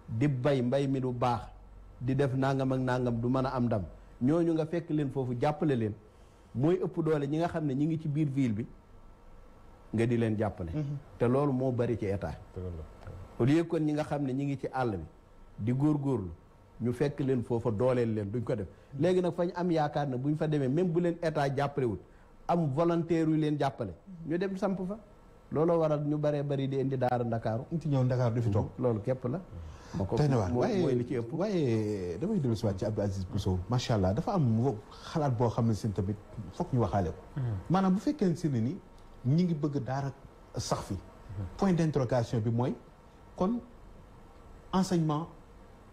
di mbay mi du baax. di def nangam ak nangam du mën a am ndam ñooñu nga fekk leen foofu jàppale leen mooy ëpp doole ñi nga xam ne ñi ngi ci biir ville bi nga di leen jàppale. te loolu moo bari ci état. au lieu kon ñi nga xam ne ñi ngi ci àll bi di góorgóorlu ñu fekk leen foofa dooleel leen duñ ko def léegi nag fañ am yaakaar ne buñ fa demee même bu leen état jàppalewut am volontaire yu leen jàppale ñu dem samp fa looloo waral ñu baree bari di indi daara Ndakaaru ci ñëw Ndakaaru du fi toog loolu képp la tey na waar mooy li ci ëpp waaye damay dellu si waat ci Abdou Aziz Bousso macha allah dafa am xalaat boo xam ne seen tamit foog ñu waxaale ko maanaam bu fekkee si ne ni ñi ngi bëgg daara sax fi point d'interrogation bi mooy kon enseignement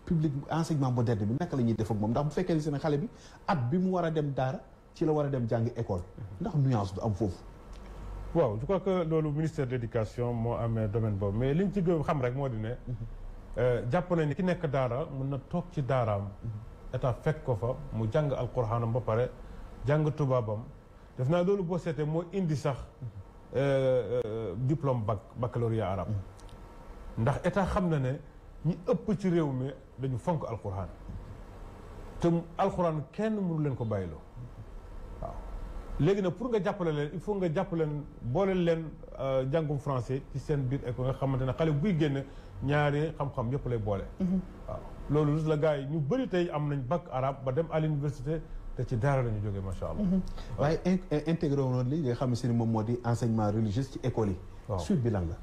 public enseignement moderne bi naka la ñuy def ak moom ndax bu fekkee ne seen xale bi at bi mu war a dem daara ci la war a dem jàngi école ndax nuance du am foofu. waaw je crois que loolu ministère de l'éducation moo amee domaine boobu mais liñ ci gën xam rek moo di ne jàpp na ni ki nekk daara mën na toog ci daaraam état fekk ko fa mu jàng alquraanam ba pare jàng tubaabam def naa loolu boo seetee moo indi sax diplôme baccalauréat arabe ndax état xam na ne ñi ëpp ci réew mi dañu fonk alquraan te alquraan kenn mënu leen ko bàyyiloo waaw léegi nag pour nga jàppale leen il faut nga jàppale leen boole leen jàngum français ci seen biir école nga xamante ne xale buy génn ñaari xam-xam yëpp lay boole waaw loolu la gars yi ñu bëri tey am nañ bac arabe ba dem à l'université te ci daara la ñu jógee macha allah waaye intégré woon li nga xam ne moom moo di enseignement religieux ci école yi suite bi lan la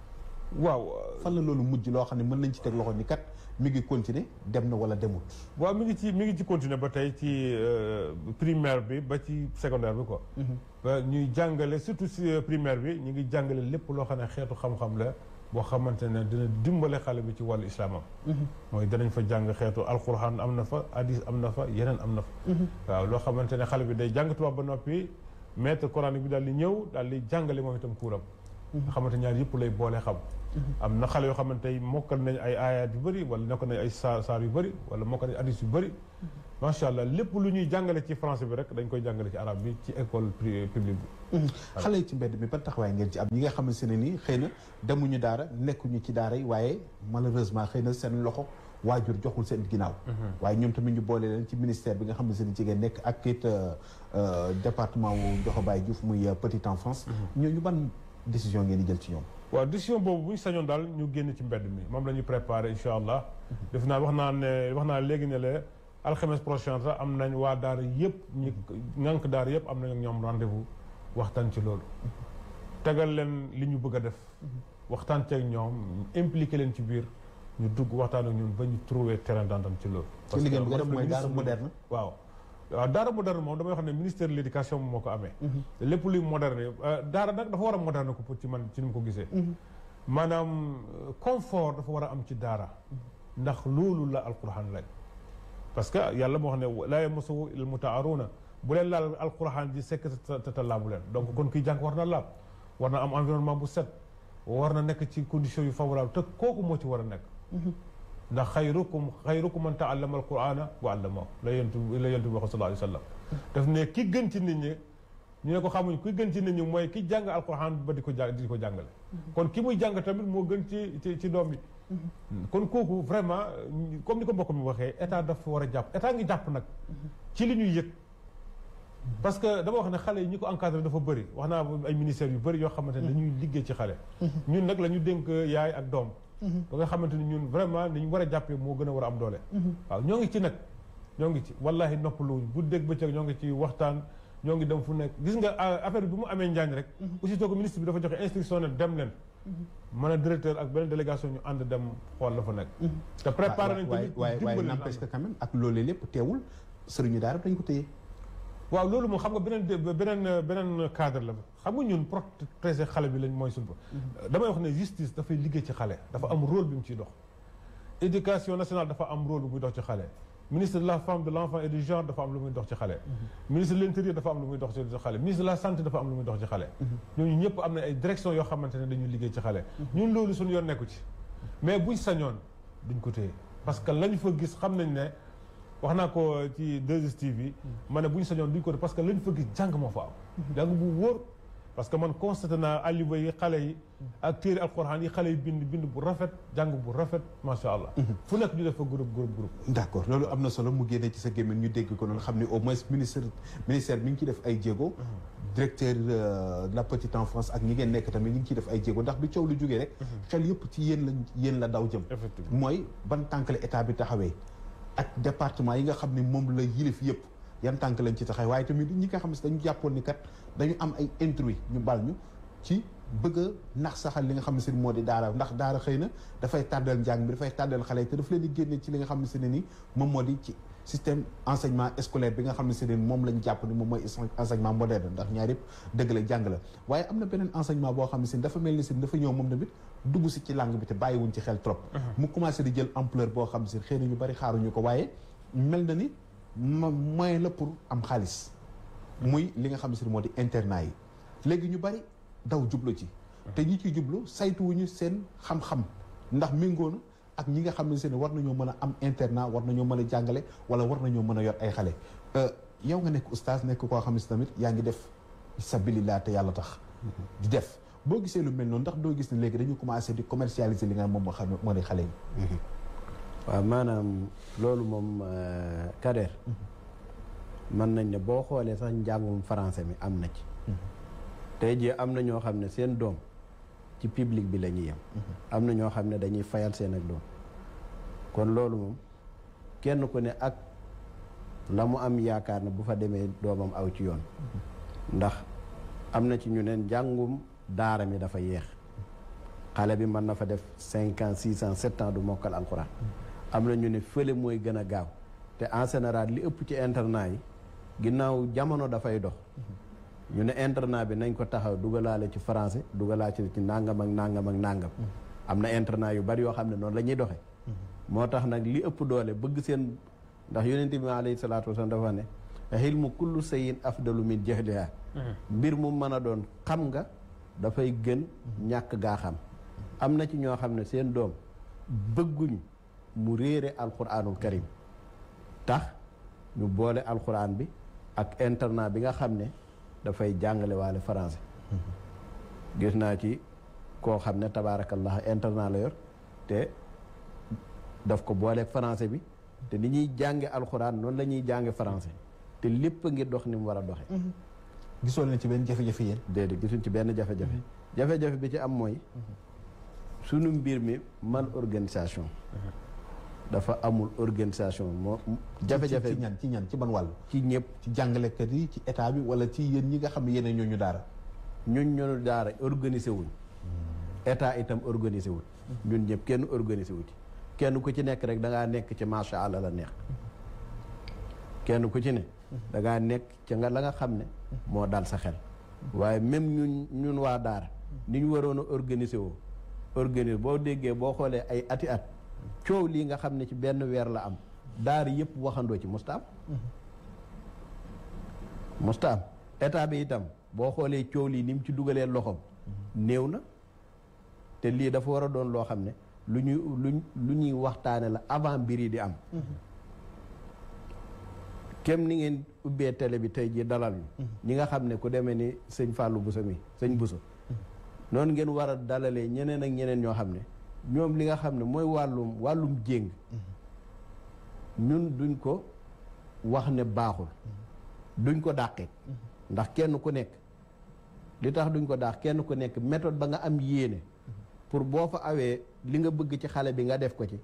waaw fan la loolu mujj loo xam ne mën nañ ci teg loxo ni kat mi ngi continuer dem na wala demut waaw mi ngi ci continuer ba tey ci primaire bi ba ci secondaire bi quoi ba ñuy jàngale surtout si primaire bi ñu ngi jàngale lépp loo xam ne xeetu xam-xam la boo xamante ne dina dimbale xale bi ci wàllu islamam mooy danañ fa jàng xeetu alquran am na fa hadis am na fa yeneen am na fa waaw loo xamante ne xale bi day jàng tubaab ba noppi maître coranique bi daal di ñëw daal di jàngale moom itam kuuram nga xamante ñaar yëpp lay boole xam am na xale yoo xamante ne mokkal nañ ay ayat yu bëri wala mokkal nañ ay saar yu bëri wala mokkal nañ hadis yu bëri macha allah lépp lu ñuy jàngale ci français bi rek dañ koy jàngale ci arabe bi ci école publique bi xale yi ci mbedd mi ban taxawaay ngeen ci am ñi nga xamante ne nii xëy na demuñu daara nekkuñu ci daara yi waaye malheureusement xëy na seen loxo waajur joxul seen ginnaaw waaye ñoom tamit ñu boole leen ci ministère bi nga xam ne seen jigéen nekk ak it département wu Ndiokhobaye Diouf muy petite enfance ñooñu ban décision ngeen di jël ci ñoom waaw décision boobu bu ñu sañoon daal ñu génn ci mbedd mi moom la ñuy préparé incha allah def naa wax naa léegi ne la alxames prochain sax am nañ waa daara yëpp ñi ngànk daara yëpp am nañ ak ñoom rendez-vous waxtaan ci loolu tegal leen li ñu bëgg a def waxtaan ceeg ñoom impliqué leen ci biir ñu dugg waxtaan ak ñun ba ñu trouver terrain d'entente ci loolu parce que li ngeen bëgg a def mooy daara moderne waaw daara moderne moom damay wax ne ministère de l'éducation moo ko amee lépp luy moderne daara nag dafa war a moderne ko pour ci man ci ni mu ko gisee maanaam confort dafa war a am ci daara ndax loolu la alquran lañ parce que yàlla moo xam ne laa yamassuhu illal mutahharuuna bu leen laal alquran ji sekk te laabu leen donc kon kiy jàng war na laab war na am environnement bu set war na nekk ci conditions yu favorable te kooku moo ci war a nekk ndax xayrukum man ta'allama alqur'ana wa 'allamahu la yentu bi wax sallallahu alayhi wa sallam daf ne ki gën ci nit ñi ñu ne ko xamuñ ki gën ci nit ñi mooy ki jàng alqur'an ba di ko jàngale kon ki muy jàng tamit moo gën ci doom bi kon kooku vraiment comme ni ko mbokk mi waxee état dafa war a jàpp état ngi jàpp nag ci li ñuy yëg parce que dama wax ne xale yi ñi ko encadré dafa bëri wax naa ay ministères yu bëri yoo xamante ne dañuy liggéey ci xale ñun nag la ñu dénk yaay ak doom ba nga xamante ni ñun vraiment ni ñu war a jàppee moo gën a war a am doole waaw ñoo ngi ci nag ñoo ngi ci wallahi noppaluwuñ bu dégg bëccëg ñoo ngi ci waxtaan ñoo ngi dem fu nekk gis nga affaire bi mu amee njaañ rek aussitôt que ministre bi dafa joxe instruction ne dem leen mën a directeur ak beneen délégation ñu ànd dem xool la fa nekk te préparé nañ tamit waaye n'empêche que quand même ak loolu lépp teewul sëriñu daara dañ ko téye waaw loolu moom xam nga beneen cadre la xam nga ñun protéger xale bi lañ mooy suñu damay wax ne justice dafay liggéey ci xale dafa am rôle bi mu ciy dox éducation nationale dafa am rôle bu muy dox ci xale ministre de la femme de l'enfant et du genre dafa am lu muy dox ci xale ministre de l'intérieur dafa am lu muy dox ci xale ministre de la santé dafa am lu muy dox ci xale ñooñu ñëpp am na ay direction yoo xamante ne dañuy liggéey ci xale ñun loolu suñu yoon nekku ci mais buñ sañoon duñ ko téye parce que lañ fa gis xam nañ ne wax naa ko ci 2STV ma ne bu ñu sañoon duñ ko def parce que lañ fa gis jàng moo fa am jàng bu wóor parce que man constaté naa alliwa yi xale yi ak téere alquran yi xale yi bind bu rafet jàng bu rafet macha allah fu nekk ñu def fa groupe d'accord loolu am na solo mu génnee ci sa gémmiñ ñu dégg ko noonu xam ne au moins ministère mi ngi ciy def ay jéego directeur de la petite enfance ak ñi ngeen nekk tamit ñi ngi ciy def ay jéego ndax bi coow lu jógee rek xel yëpp ci yéen la daw jëm mooy ban tànk la état bi taxawee ak département yi nga xam ne moom la yilif yëpp yan tànk lañ ci taxawee waaye tamit ñi nga xam ne dañu jàppoon ni kat dañu am ay intrus ñu bal ñu ci bëgg a nax saxal li nga xam ne si moo di daara ndax daara xëy na dafay tàddal njàng bi dafay tàddal xale yi te daf leen di génne ci li nga xam ne si ne ni moom moo di ci système enseignement scolaire bi nga xam ne si ne moom lañ jàpp ni moom mooy enseignement moderne ndax ñaar yëpp dëgg la jàng la waaye am na beneen enseignement boo xam ne si dafa mel ni si dafa ñëw moom tamit dugg si ci langue bi te bàyyiwuñ ci xel trop mu commencé di jël ampleur boo xam ne si xëy na ñu bari xaaruñu ko waaye mel na ni moyen la pour am xaalis muy li nga xam ne si moo di internat yi léegi ñu bari daw jublu ci te ñi ciy jublu saytuwuñu seen xam-xam ndax méngoona ak ñi nga xam ne seen war nañoo mën a am internat war nañoo mën a jàngale wala war nañoo mën a yor ay xale yow nga nekk oustaz nekk koo xam ne si tamit yaa ngi def sabilillah te yàlla tax di def boo gisee lu mel noonu ndax doo gis ne léegi dañu commencé di commercialiser li nga moom moo di xale yi waaw maanaam loolu moom Kader mën nañ ne boo xoolee sax njàngum français mi am na ci tey jii am na ñoo xam ne seen doom ci public bi la ñuy yem am na ñoo xam ne dañuy fayal seen ak doom kon loolu moom kenn ku ne ak la mu am yaakaar ne bu fa demee doomam aw ci yoon ndax am na ci ñu ne njàngum daara mi dafa yeex xale bi mën na fa def 5 ans 6 ans 7 ans du mokkal alxuraan am na ñu ne fële mooy gën a gaaw te en général li ëpp ci internat yi ginnaaw jamono dafay dox ñu ne internat bi nañ ko taxaw dugalaale ci français dugalaale ci nangam ak nangam ak nangam am na internat yu bari yoo xam ne noonu la ñuy doxee moo tax nag li ëpp doole bëgg seen ndax yonent bi alayhi salaatu wasalaam dafa ne xilmu kullu sayin afdalu min jahliha mbir mu mën a doon xam nga dafay gën ñàkk gaa xam am na ci ñoo xam ne seen doom bëgguñ mu réere alquranul karim tax ñu boole alquran bi ak internat bi nga xam ne dafay jàngale waale français gis naa ci koo xam ne tabaarakallah internat la yor te daf ko booleeg français bi te ni ñuy jànge alxuraan noonu la ñuy jànge français te lépp a ngi dox ni mu war a doxe gisoon nañ ci benn jafe-jafe yéen déedéet gisuñ ci benn jafe-jafe jafe-jafe bi ci am mooy sunu mbir mi mal organisation dafa amul organisation moo jafe-jafe ci ñan ci ban wàll ci ñëpp ci jàngalekat yi ci état bi wala ci yéen ñi nga xam ne yéen ñooñu daara ñooñu daara organisé wuñ état itam organisé wul ñun ñëpp kenn organisé wu ci kenn ku ci nekk rek da ngaa nekk ci macha allah la neex kenn ku ci ne da ngaa nekk ci nga la nga xam ne moo dal sa xel waaye même ñun waa daara ni ñu waroon a organisé woo organise boo déggee boo xoolee ay ati at coow lii nga xam ne ci benn weer la am daara yëpp waxandoo ci musta am état bi itam boo xoolee coow lii ni mu ci dugalee loxoom néew na te lii dafa war a doon loo xam ne lu ñuy waxtaane la avant mbir yi di am kem ni ngeen ubbee télé bi tey jii dalal ñu ñi nga xam ne ku demee ni sëñ Fallou Bousso mi sëñ Bousso noonu ngeen war a dalalee ñeneen ak ñeneen ñoo xam ne ñoom li nga xam ne mooy wàllum jéng ñun duñ ko wax ne baaxul duñ ko dàqee ndax kenn ku nekk li tax duñ ko dàq kenn ku nekk méthode ba nga am yéene pour boo fa awee li nga bëgg ci xale bi nga def ko ci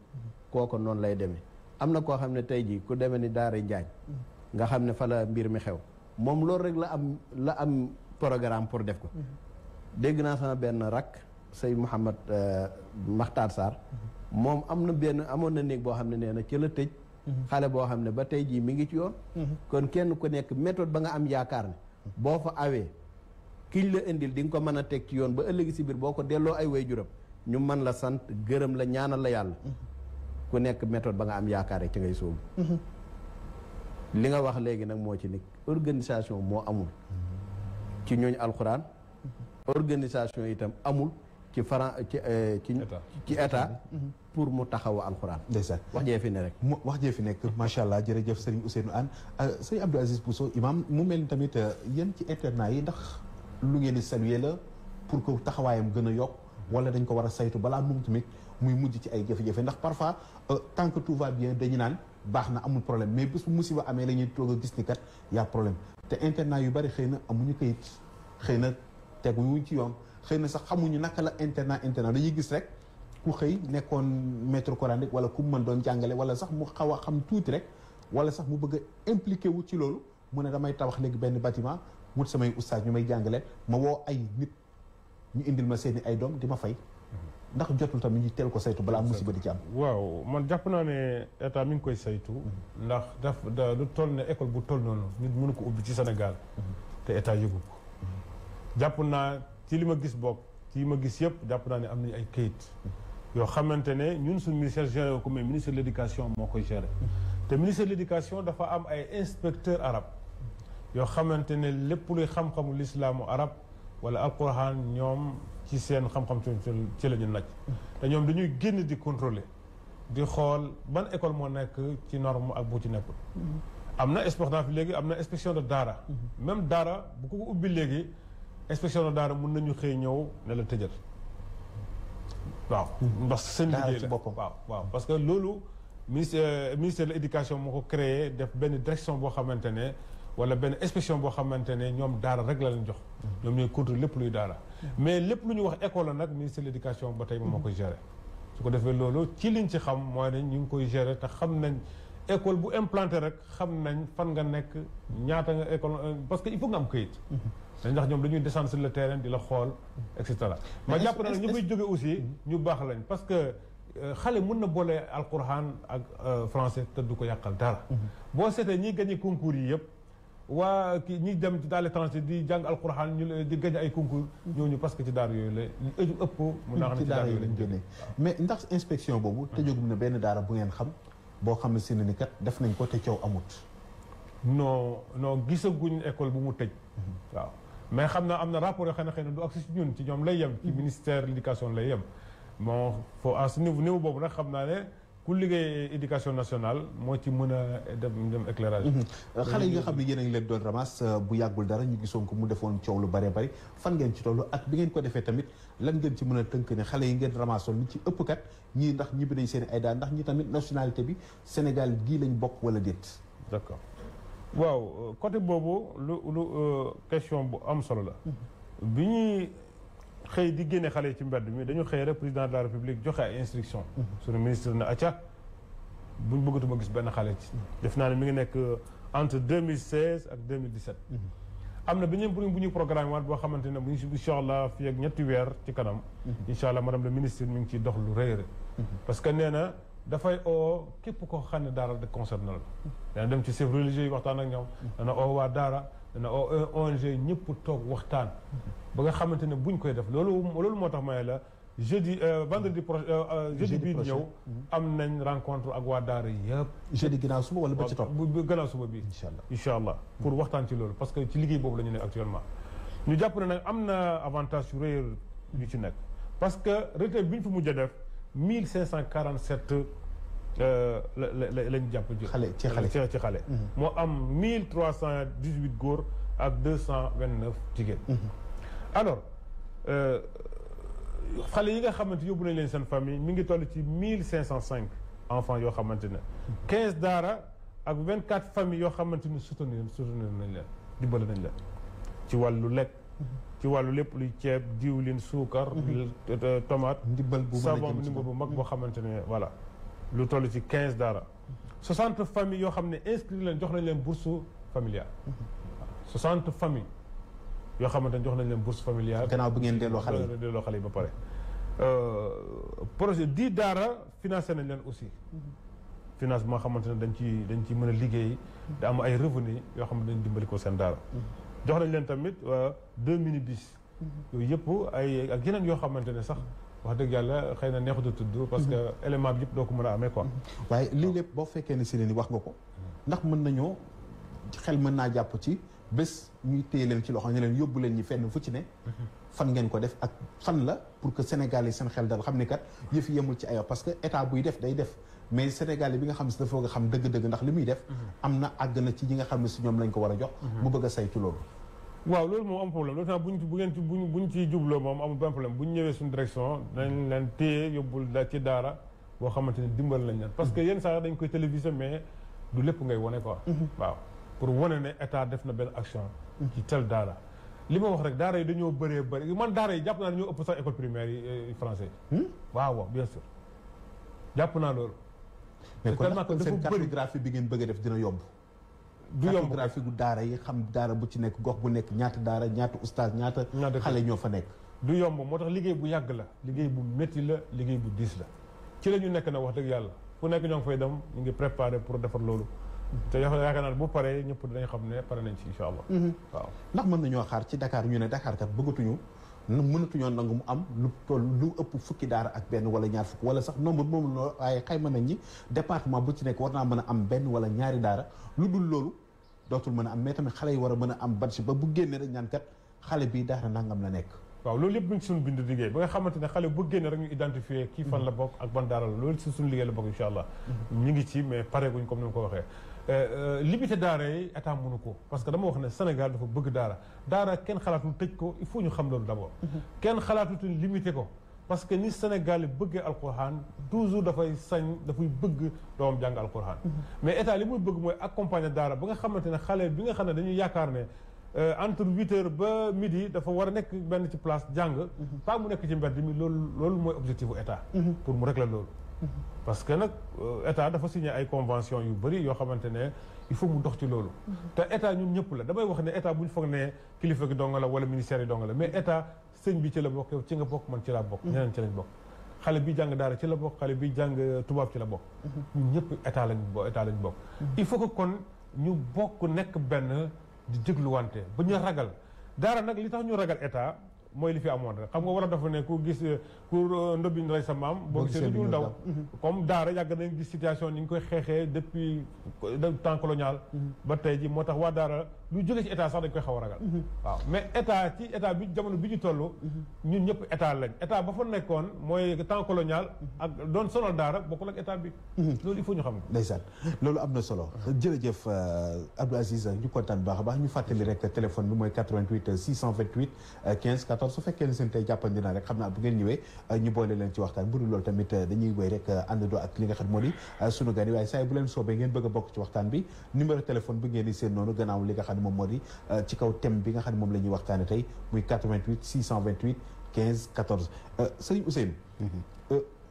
kooko noonu lay demee am na koo xam ne tey jii ku demee ni Daara Njaañ nga xam ne fa la mbir mi xew moom loolu rek la am programme pour def ko dégg naa sama benn rakk sëñ Mouhamad Makhtar Sarr moom amoon na néeg boo xam ne nee na ci la tëj xale boo xam ne ba tey jii mi ngi ci yoon kon kenn ku nekk méthode ba nga am yaakaar ne boo fa awee kiñ la indil di nga ko mën a teg ci yoon ba ëllëgi si biir boo ko delloo ay waajuram ñu mën la sant gërëm la ñaanal la yàlla ku nekk méthode ba nga am yaakaar rek ci ngay sóobu li nga wax léegi nag moo ci nekk organisation moo amul ci ñooñ alxuraan organisation itam amul ci état pour mu taxawu alxuraan. ndeysaan wax jee fi ne rek. wax jee fi nekk macha allah jërëjëf Serigne Ousseynou Anne Serigne Abdou Aziz Bousso imam mu mel ni tamit yéen ci internat yi ndax lu ngeen di saluer la pour que taxawaayam gën a yokk wala dañ ko war a saytu balaa moom tamit muy mujj ci ay jafe-jafe ndax parfois tant que tout va bien dañu naan baax na amul problème mais bés bu musiba amee la ñuy toog a gis ni kat y a problème te internat yu bari xëy na amuñu kayit xëy na teguñu ci yoon xëy na sax xamuñu naka la internat dañuy gis rek ku xëy nekkoon maître coranique wala ku mu mën doon jàngale wala sax mu xaw a xam tuuti rek wala sax mu bëgg a impliqué wu ci loolu mu ne damay tabax léegi benn bâtiment wut samay oustaz ñu may jàngale ma woo ay nit ñu indil ma seeni ay doom di ma fay ndax jotul tamit ñu teel ko saytu balaa musiba di ci am. waaw man jàpp naa ne état mi ngi koy saytu. ndax lu toll ne école bu toll noonu nit mënu ko ubbi ci Sénégal. te état yëgu ko. jàpp naa ci li ma gis bokk ci ma gis yëpp jàpp naa ne am nañu ay kayit. yoo xamante ne ñun suñu ministère géré ko mais ministère de l'éducation moo koy géré. te ministère de l'éducation dafa am ay inspecteur arabe. yoo xamante ne lépp luy xam-xamu lislaamu arab wala alquran ñoom ci seen xam-xam ci la ñu naj te ñoom dañuy génn di contrôler di xool ban école moo nekk ci norme ak bu ci nekkul am na inspection fi léegi am na inspection de daara même daara bu ko ubbi léegi inspection de daara mun nañu xëy ñëw ne la tëjal waaw ndax seen liggéey la waaw parce que loolu ministère de l'éducation moo ko créé def benn direction boo xamante ne wala benn inspection boo xamante ne ñoom daara rek la leen jox ñoom ñooy contrôler lépp luy daara mais lépp lu ñu wax école la nag ministère de l'éducation ba tey moom moo koy gérer su ko defee loolu ci liñ ci xam mooy ne ñu ngi koy gérer te xam nañ école bu implanté rek xam nañ fan nga nekk ñaata nga école parce que il faut nga am këyit ndax ñoom dañuy descendre sur le terrain di la xool et cetera ma jàpp na nag ñu koy jóge aussi ñu baax lañ parce que xale mën na boole alquran ak français te du ko yàqal dara boo seetee ñiy gagné concours yi yëpp waa kii ñi dem dans l'étranger di jàng alquran ñu di gañ ay concours ñooñu parce que ci daara yooyu la ñu ëpp mu naa xam ne ci daara yooyu lañ génne mais ndax inspection boobu tëjagum na benn daara bu ngeen xam boo xam ne si ne ni kat def nañ ko te coow amut non gisaguñ école bu mu tëj waaw mais xam naa am na rapport yoo xam ne xëy na du agsi ci ñun ci ñoom lay yem ci ministère de l'éducation lay yem bon foo à ce niveau boobu nag xam naa ne ku liggéey éducation nationale moo ci mën a dem éclairage xale yi nga xam ne yéen a ngi leen doon ramas bu yàggul dara ñu gisoon ko mu defoon coow lu bëree bëri fan ngeen ci tollu ak bi ngeen ko defee tamit lan ngeen ci mën a tënk ne xale yi ngeen ramasoon ni ci ëpp kat ñii ndax ñibbi nañ seen ay daan ndax ñi tamit nationalité bi Sénégal gii lañ bokk wala déet. d'accord waaw côté boobu lu question bu am solo la bi ñuy xëy di génne xale yi ci mbedd mi dañu xëy rek président de la république joxe ay instruction suñu ministre na acca buñ bëggatuma gis benn xale ci def naa ne mi ngi nekk entre 2016 ak 2017 am na bu ñu programme waat boo xamante ne bu ñu incha allah fii ak ñetti weer ci kanam incha allah madame le ministre mi ngi ciy dox lu rëy parce que nee na dafay oo képp koo xam ne daara de concerné la dana dem ci chef religieux yi waxtaan ak ñoom dana oo waa daara dana oo ONG ñëpp toog waxtaan ba nga xamante ne buñ koy def loolu moo tax may la jeudi vendredi prochain jeudi bii di ñëw am nañ rencontre ak waa daara yëpp jeudi ginnaaw suba wala ba ci topp gannaaw suba bii incha allah pour waxtaan ci loolu parce que ci liggéey boobu la ñu nekk actuellement ñu jàpp ne nag am na avantage yu rëy yu ci nekk parce que retraite bi ñu fi mujj a def 1547 lañ jàpp ci xale moo am 1318 góor ak 229 jigéen alors xale yi nga xamante yóbbu nañ leen seen famille mi ngi toll ci 1505 enfants yoo xamante ne 15 daara ak 24 familles yoo xamante ni soutenir nañ leen dimbali nañ leen ci wàllu lekk ci wàllu lépp luy ceeb diwlin suukar tomate savon ndimbal bu mag boo xamante ne voilà lu toll ci 15 daara 60 familles yoo xam ne inscrit leen jox nañ leen bourse familiale 60 familles yoo xamante ne jox nañ leen bourse familiale gannaaw bi ngeen delloo xale yi ba pare projet 10 daara financé nañ leen aussi financement xamante ne dañ ci mën a liggéey da am ay revenu yoo xam ne dañ dimbali ko seen daara jox nañ leen tamit 2 minibus yooyu yëpp ay ak yeneen yoo xamante ne sax wax dëgg yàlla xëy na neexut a tudd parce que élément bi yëpp doo ko mën a amee quoi waaye lii lépp boo fekkee ne si ne ni wax nga ko ndax mën nañoo xel mën naa jàpp ci bés ñuy téye leen ci loxo ñu leen yóbbu leen ñi fenn fu ci ne fan ngeen ko def ak fan la pour que Sénégal yi seen xel dal xam ne kat yëf yemul ci ayo parce que état buy def day def mais Sénégal yi bi nga xam si dafa nga xam dëgg-dëgg ndax li muy def am na àgg na ci ñi nga xam ne si ñoom lañ ko war a jox mu bëgg a saytu loolu waaw loolu moom am problème loolu tamit buñ ciy jubloo moom amul benn problème bu ñu ñëwee suñu direction dañ leen téye yóbbul ci daara boo xamante ni dimbal lañ leen parce que yenn saa dañ koy téléviser mais du lépp ngay wane quoi waaw pour wane ne état def na benn action ci tel daara li ma wax rek daara yi dañoo bëree bëri man daara yi jàpp naa dañoo ëpp sax école primaire yi français waaw bien sûr jàpp naa loolu mais kon seen cartographie bi ngeen bëgg a def dina yomb du yomb cartographie gu daara yi xam daara bu ci nekk gox bu nekk ñaata daara ñaata oustaz ñaata xale ñoo fa nekk du yomb moo tax liggéey bu yàgg la liggéey bu métti la liggéey bu diis la ci la ñu nekk na wax dëgg yàlla fu nekk ñoo ngi fay dem ñu ngi préparé pour defar loolu te yaakaar naa bu paree ñëpp dinañ xam ne pare nañ ci incha allah waaw ndax mën nañoo xaar ci Dakar ñu ne Dakar kat bëggatuñu mënatuñoo nangu mu am lu toll lu ëpp fukki daara ak benn wala ñaar fukk wala sax nombre moom loolu waaye xayma nañ ñi département bu ci nekk war naa mën a am benn wala ñaari daara lu dul loolu dootul mën a am mais tamit xale yi war a mën a am badge ba bu génnee rek ñaan kat xale bii daara nangam la nekk waaw loolu yëpp ñu ngi suñu bind liggéey ba nga xamante ne xale bu génne rek ñu identifier kii fan la bokk ak ban daara la loolu si suñu liggéey la bokk incha allah ñu ngi ci mais pareeguñ comme ni ma ko waxee limité daara yi état mënu ko parce que dama wax ne Sénégal dafa bëgg daara kenn xalaatul tëj ko il faut ñu xam loolu d'abord kenn xalaatutu limité ko parce que ni Sénégal bëggee alquran toujours dafay bëgg doomam jàng alquran mais état li muy bëgg mooy accompagner daara ba nga xamante ne xale bi nga xam ne dañuy yaakaar ne entre 8h ba midi dafa war a nekk benn ci place jàng pas mu nekk ci mbedd mi loolu mooy objectif bu état pour mu régler loolu parce que nag état dafa signé ay convention yu bëri yoo xamante ne il faut mu dox ci loolu te état ñun ñëpp la damay wax ne état bu ñu foog ne kilifa gi donga la wala ministère yi donga la mais état sëñ bi ci la bokk yow ci nga bokk man ci laa bokk ñeneen ci lañ bokk xale bi jàng daara ci la bokk xale bi jàng tubaab ci la bokk ñun ñëpp état lañ bokk il faut que kon ñu bokk nekk benn di jégluwante ba ñu ragal daara nag li tax ñu ragal état mooy li fi amoon rek xam nga war a dafa ne ku gis ku ndobbiñ rey sa maam boo gisee lu dul daw comme daara yàgg nañ gis situation ni ñu koy xeexee depuis temps colonial ba tey ji moo tax waa daara lu jóge ci état sax dañ koy xaw a ragal waaw mais état bi jamono bi ñu toll ñun ñëpp état lañ état ba fa nekkoon mooy temps colonial ak doon sonal daara bokkul ak état bi loolu il faut ñu xam ko ndeysaan loolu am na solo jërëjëf Abdou Aziz ñu kontaan baax a baax ñu fàttali rek téléphone bi mooy 88 628 15 14 su fekkee ne seen tey jàppandi na rek xam naa bu ngeen ñëwee ñu boole leen ci waxtaan bu dul loolu tamit dañuy wéy rek àndandoo ak li nga xam moo di sunu gan yi waaye saa yi bu leen soobee ngeen bëgg a bokk ci waxtaan bi numéro téléphone bi ngeen di seen noonu gannaaw li nga xam ne moom moo di ci kaw thème bi nga xam ne moom la ñuy waxtaane tey muy 88 628 15 14 Serigne Ousseynou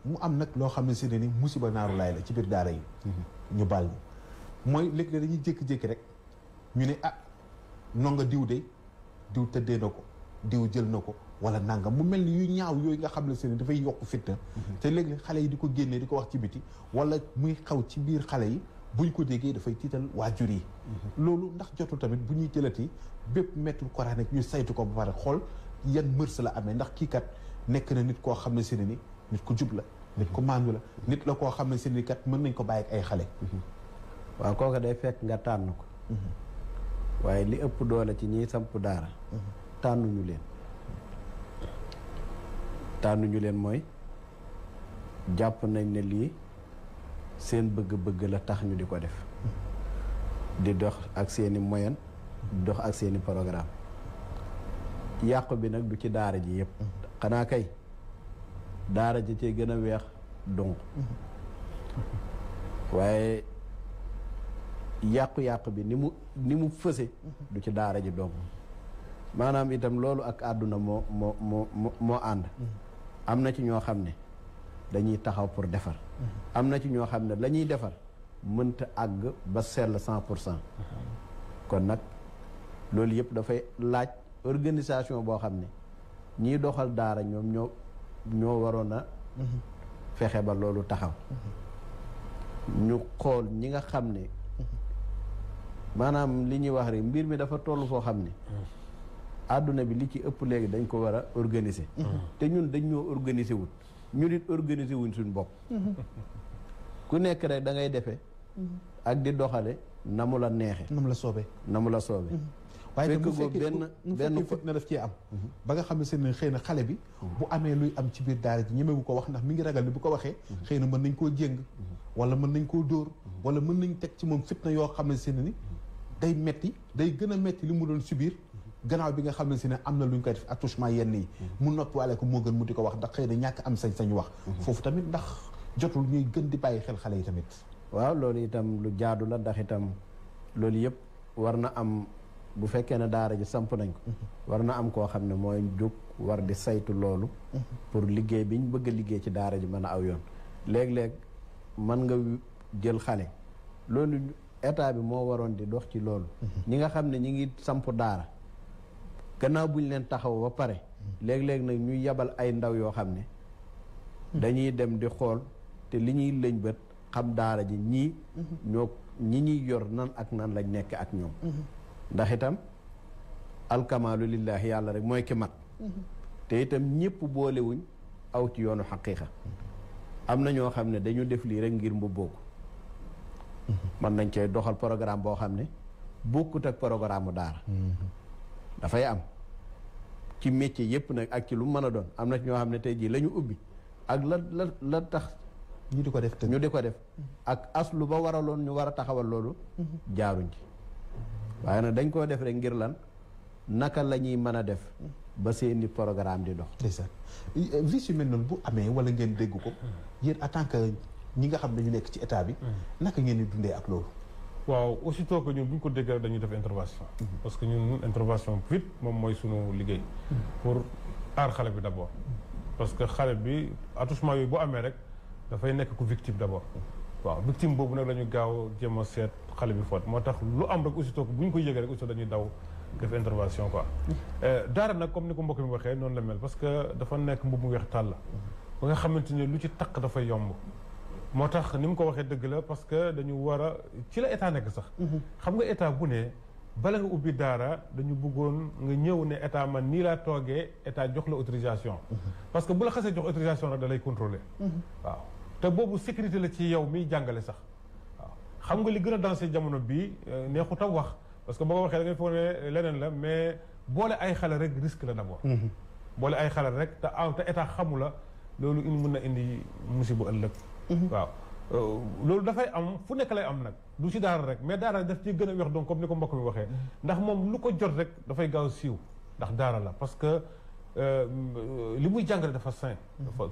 mu am nag loo xam ne si ne ni musiba naaru laay la ci biir daara yi ñu baal ñu mooy léegi dañuy jékki-jékki rek ñu ne nonga diw de diw tëddee na ko diw jël na ko wala nangam mu mel ni yu ñaaw yooyu nga xam ne seen dafay yokk fitna te léegi xale yi di ko génnee di ko wax ci biti wala muy xaw ci biir xale yi buñ ko déggee dafay tiital waajur yi loolu ndax jotul tamit bu ñuy jëlati bépp maître coranique ñu saytu ko ba pare xool yan mërs la amee ndax kii kat nekk na nit koo xam ne seen ni nit ku jub la nit ku maandu la nit la koo xam ne seen ni kat mën nañ ko bàyyi ak ay xale waaw kooku day fekk nga tànn ko waaye li ëpp doole ci ñiy samp daara tànnuñu leen mooy jàpp nañ ne lii seen bëgg-bëgg la tax ñu di ko def di dox ak seeni moyen di dox ak seeni programme yàqu bi nag du ci daara ji yëpp xanaa kay daara ji cee gën a weex donc waaye yàqu-yàqu bi ni mu fëse du ci daara ji donc maanaam itam loolu ak àdduna moo ànd am na ci ñoo xam ne dañuy taxaw pour defar am na ci ñoo xam ne la ñuy defar mënta àgg ba sell 100% kon nag loolu yëpp dafay laaj organisation boo xam ne ñiy doxal daara ñoom ñoo waroon a fexe ba loolu taxaw ñu xool ñi nga xam ne maanaam li ñuy wax rek mbir mi dafa toll foo xam ne àdduna bi li ci ëpp léegi dañ ko war a organiser te ñun dañ ñoo organiser wut ñu nit organiser wuñ suñ bopp ku nekk rek da ngay defee ak di doxale na mu la neexe na mu la soobee waaye bu fekkee fitna daf cee am ba nga xam ne seen xëy na xale bi bu amee luy am ci biir daara ji ñemewu ko wax ndax mi ngi ragal ni bu ko waxee xëy na mën nañ koo jéng wala mën nañ koo dóor wala mën nañ teg ci moom fitna yoo xam ne seen ni day metti day gën a metti li mu doon subir gannaaw bi nga xam ne si ne am na lu ñu koy def attouchement yenn yi mu noppi waale ko moo gën mu di ko wax ndax xëy na ñàkk am sañ-sañu wax foofu tamit ndax jotul ñuy gën di bàyyi xel xale yi tamit waaw loolu itam lu jaadu la ndax itam loolu yëpp war na am bu fekkee ne daara ji samp nañ ko war na am koo xam ne mooy jóg war di saytu loolu pour liggéey bi ñu bëgg a liggéey ci daara ji mën a aw yoon léeg-léeg mën nga jël xale loolu état bi moo waroon di dox ci loolu ñi nga xam ne ñi ngi samp daara gannaaw buñ leen taxaw ba pare léeg-léeg nag ñuy yabal ay ndaw yoo xam ne dañuy dem di xool te li ñuy lëñ bët xam daara ji ñii ñi ñuy yor nan ak nan lañ nekk ak ñoom ndax itam alkamaalu lillahi yàlla rek mooy ki mat te itam ñëpp boolewuñ aw ci yoonu xaqiiqa am na ñoo xam ne dañu def lii rek ngir mbubboo ko mën nañ cee doxal programme boo xam ne bokkut ak programme mu daara dafay am ci métier yëpp nag ak ci lu mën a doon am na ñoo xam ne tey jii la ñu ubbi ak la tax ñu di ko def ñu di ko def ak aslu ba waraloon ñu war a taxawal loolu jaaruñ ci waaye nag dañ koo def rek ngir lan naka la ñuy mën a def ba seeni programme di dox ndeysaan vice yu mel noonu bu amee wala ngeen dégg ko yéen en tant que ñi nga xam ne ñu nekk ci état bi naka ngeen di dundee ak loolu waaw aussitôt que ñun bu ñu ko déggee dañuy def intervention parce que ñun intervention vite moom mooy sunu liggéey pour aar xale bi d'abord parce que xale bi attouchement yooyu bu amee rek dafay nekk ku victime d'abord waaw victime boobu nag la ñu gaaw jéem a seet xale bi foot moo tax lu am rek aussitôt que bu ñu ko yëgee rek aussitôt dañuy daw def intervention quoi daara nag comme ni ko mbokk mi waxee noonu la mel parce que dafa nekk mbubb mu weex tàll la ba nga xamante ne lu ci takk dafay yomb moo tax ni mu ko waxee dëgg la parce que dañu war a ci la état nekk sax xam nga état bu ne bala nga ubbi daara dañu bëggoon nga ñëw ne état man nii laa toogee état jox la autorisation parce que bu la xasee jox autorisation rek da lay contrôler waaw te boobu sécurité la ci yow miy jàngale sax waaw xam nga li gën a dansé jamono bii neexut a wax parce que boo ko waxee da ngay foog ne leneen la mais boole ay xale rek risque la d'abord boole ay xale rek te état xamu la loolu mën na indi musiba ëllëg waaw loolu dafay am fu nekk lay am nag du ci daara rek mais daara daf ci gën a weex donc comme ni ko mbokk mi waxee ndax moom lu ko jot rek dafay gaaw siiw ndax daara la parce que li muy jàngale dafa sain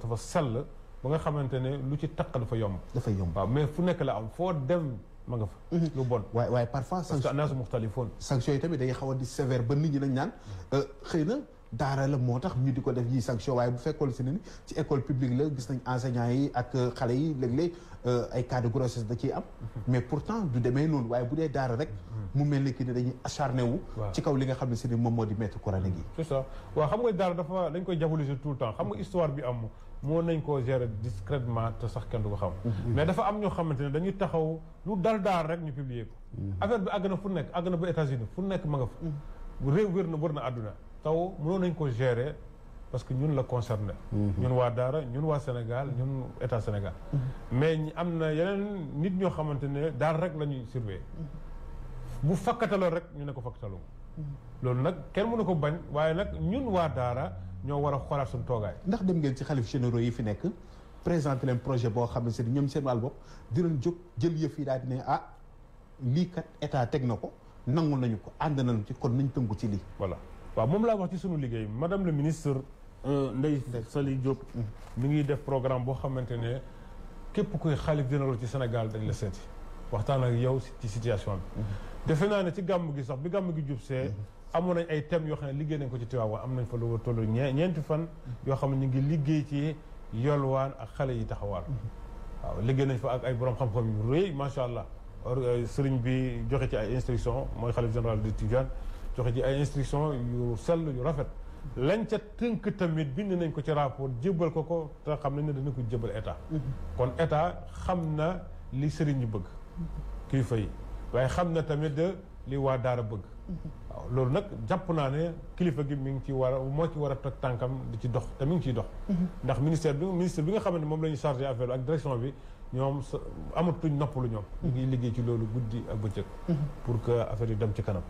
dafa sell ba nga xamante ne lu ci taq dafa yomb waaw mais fu nekk la am foo dem ma nga fa lu bon waaye parfois parce que anaasu muxtalifoon sanction yi tamit day xaw a di sévère ba nit ñi dañ naan xëy na daara la moo tax ñu di ko def yi sanction waaye bu fekkoon si ne ni ci école publique la gis nañ enseignants yi ak xale yi léeg-léeg ay cas de grossesse da ciy am mais pourtant du demee noonu waaye bu dee daara rek mu mel ni ki ne dañuy acharné wu ci kaw li nga xam ne si ni moom moo di maître coranique yi c'est ça waaw xam nga daara dafa dañ koy diaboliser tout le temps xam nga histoire bi am moo nañ koo gérer discrètement te sax kenn du ko xam mais dafa am ñoo xamante ne dañuy taxaw lu dal daara rek ñu publier ko affaire bi àgg na fu nekk àgg na ba États-Unis fu nekk ma nga fa réew wér na àdduna taw mënoon nañ ko gérer parce que ñun la concerné ñun waa daara ñun waa Sénégal ñun état Sénégal mais am na yeneen nit ñoo xamante ne daara rek la ñuy surveiller bu fakkataloo rek ñu ne ko fakkataloo loolu nag kenn mënu ko bañ waaye nag ñun waa daara ñoo war a xoolaat suñu toogaay ndax dem ngeen ci xalif généraux yi fi nekk présenté leen projet boo xam ne si ñoom seen wàll bopp dinañ jóg jël yëf yi daal di ne lii kat état teg na ko nangul nañu ko ànd nañu ci kon nañ tënku ci lii voilà waaw moom laa wax ci sunu liggéey madame le ministre Ndeye Saly Diop mi ngi def programme boo xamante ne képp kuy xalif général ci Sénégal dañ la seeti waxtaan ak yow ci situation bi defe naa ne ci gàmm gi sax bi gàmm gi jub see amoon nañ ay thèmes yoo xam ne liggéey nañ ko ci Tivaouane am nañ fa lu tollu ñeenti fan yoo xam ne ñu ngi liggéey ci yolwaan ak xale yi taxawaal waaw liggéey nañ fa ak ay borom xam-xam yu rëy macha allah sëriñ bi joxe ci ay instruction mooy xalif général de Tidiane joxe ci ay instruction yu sell yu rafet lañ ca tënk tamit bind nañ ko ci rapport jébbal ko te xam nañ ne dana ko jébbal état kon état xam na li sëriñ ñu bëgg kilifa yi waaye xam na tamit de li waa daara bëgg waaw loolu nag jàpp naa ne kilifa gi mi ngi ci war a moo ci war a teg tànkam di ci dox te mi ngi ciy dox ndax ministre bi nga xam ne moom la ñu chargé affaire ak direction bi ñoom amatuñ noppalu ñoom ñu ngi liggéey ci loolu guddi ak bëccëg pour que affaire yi dem ci kanam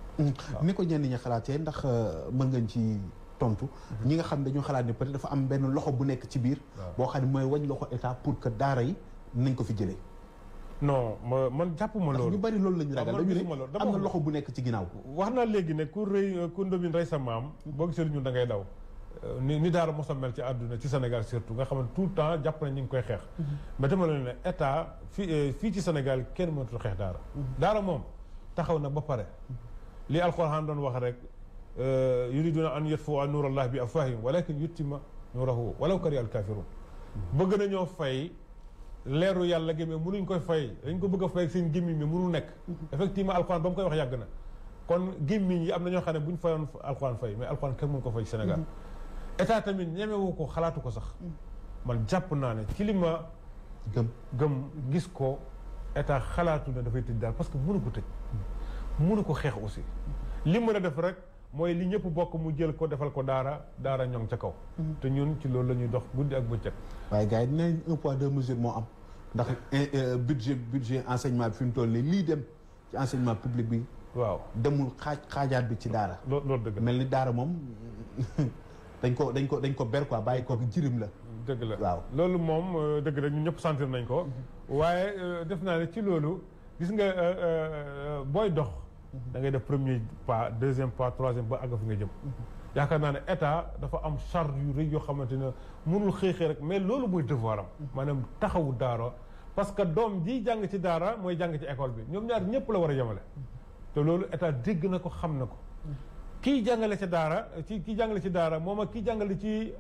ni ko ñenn ñi xalaatee ndax mën ngañ ci tontu ñi nga xam ne dañoo xalaat ne peut-être dafa am benn loxo bu nekk ci biir boo xam ne mooy wañ loxo état pour que daara yi nañ ko fi jëlee non man jàppuma loolu ñu bari loolu la ñu ragal dañu ne am na loxo bu nekk ci ginnaaw wax naa léegi ne ku rëy ku ndóbin rey sa maam boo gisee ñun da ngay daw ni daara mos a mel ci àdduna ci Sénégal surtout nga xam ne tout le temps jàpp nañ ñu ngi koy xeex mais dama la ne état fii ci Sénégal kenn mënatul xeex daara daara moom taxaw na ba pare li alxuraan doon wax rek yuriduna an yutfi'u nuurallahi bi afwaahihim walakin yutimma nuurahu walaw kariha al-kaafiruun bëgg nañoo fay leeru yàlla gi mais mënuñ koy fay dañ ko bëgg a fay ak seen gémmiñ mi mënul nekk effectivement alxuraan ba mu koy wax yàgg na kon gémmiñ yi am na ñoo xam ne bu ñu fayoon alxuraan fay mais alxuraan kenn mënu ko fay ci Sénégal état tamit ñemewu ko xalaatu ko sax man jàpp naa ne ci li ma gëm gis ko état xalaatu ne dafay tëj daal parce que mënu ko tëj mënu ko xeex aussi li mën a def rek mooy li ñëpp bokk mu jël ko defal ko daara ñoŋ ca kaw te ñun ci loolu la ñuy dox guddi ak bëccëg waaye gars yi dinañ un poids deux mesures moo am ndax budget enseignement bi fi mu toll nii lii dem ci enseignement public bi waaw demul xaajaat bi ci daara loolu dëgg mel ni daara moom dañ ko ber quoi bàyyi ko jirim la dëgg la waaw loolu moom dëgg la ñun ñëpp sentir nañ ko waaye def naa ne ci loolu gis nga booy dox da ngay def premier pas deuxième pas troisième ba àgg fi nga jëm yaakaar naa ne état dafa am charge yu rëy yoo xamante ne mënul xëy rek mais loolu mooy devoir am maanaam taxawu daara parce que doom ji jàng ci daara mooy jàng ci école bi ñoom ñaar ñëpp la war a yemale te loolu état dégg na ko xam na ko kii jàngale ci daara kii jàngale ci daara moom ak kii jàngale ci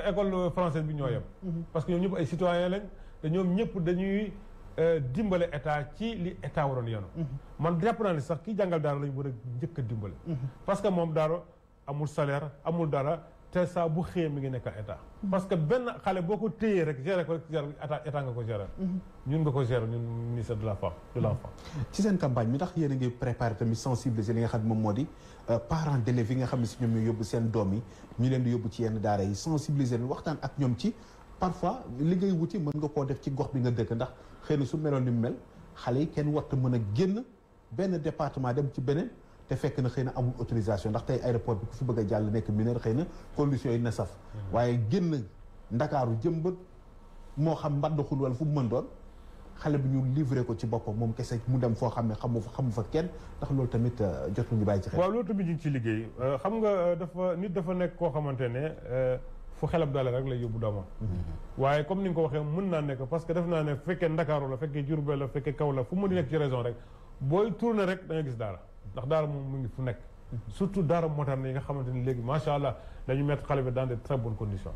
école française bi ñoo yem parce que ñoom ñëpp ay citoyen lañ te ñoom ñëpp dañuy dimbale état ci li état waroon yenu man jàpp naa ne sax kii jàngal daara lañu war a njëkk a dimbale parce que moom daara amul salaire amul dara te saa bu xëyee mi ngi nekkal état parce que benn xale boo ko téyee rek gérer ko rek état nga ko gérer ñun nga ko gérer ñun ministère de la femme de l'enfant ci seen campagne mi ndax yéen a ngi préparé tamit sensibiliser li nga xam ne moom moo di parents d'élèves yi nga xam ne si ñoom ñooy yóbbu seen doom yi ñu leen di yóbbu ci yenn daara yi sensibiliser leen waxtaan ak ñoom ci parfois li ngay wuti mën nga koo def ci gox bi nga dëkk ndax xëy na su meloon ni mu mel xale yi kenn warta mën a génn benn département dem ci beneen te fekk na xëy na amul autorisation ndax tey aéroport bi ku fi bëgg a jàll nekk mineur xëy na conditions yi na saf waaye génn ndakaaru jëmbat moo xam mbaddaxul wala fu mu mën doon xale bi ñu livré ko ci boppam moom kese mu dem foo xam ne xamu fa kenn ndax loolu tamit jotul ñu bàyyi ci xel. waaw loolu tamit ñu ngi ci liggéey xam nga dafa nekk koo xamante ne fu xelam daal rek lay yóbbu doomam waaye comme ni nga ko waxee mën naa nekk parce que def naa ne fekkee ndakaaru la fekkee Diourbel la fekkee kaw la fu mu di nekk ci région rek booy tourné rek da nga gis daara ndax daara moom mu ngi fu nekk surtout daara moderne yi nga xamante ni léegi macha allah dañu mettre xale bi dans de très bonnes conditions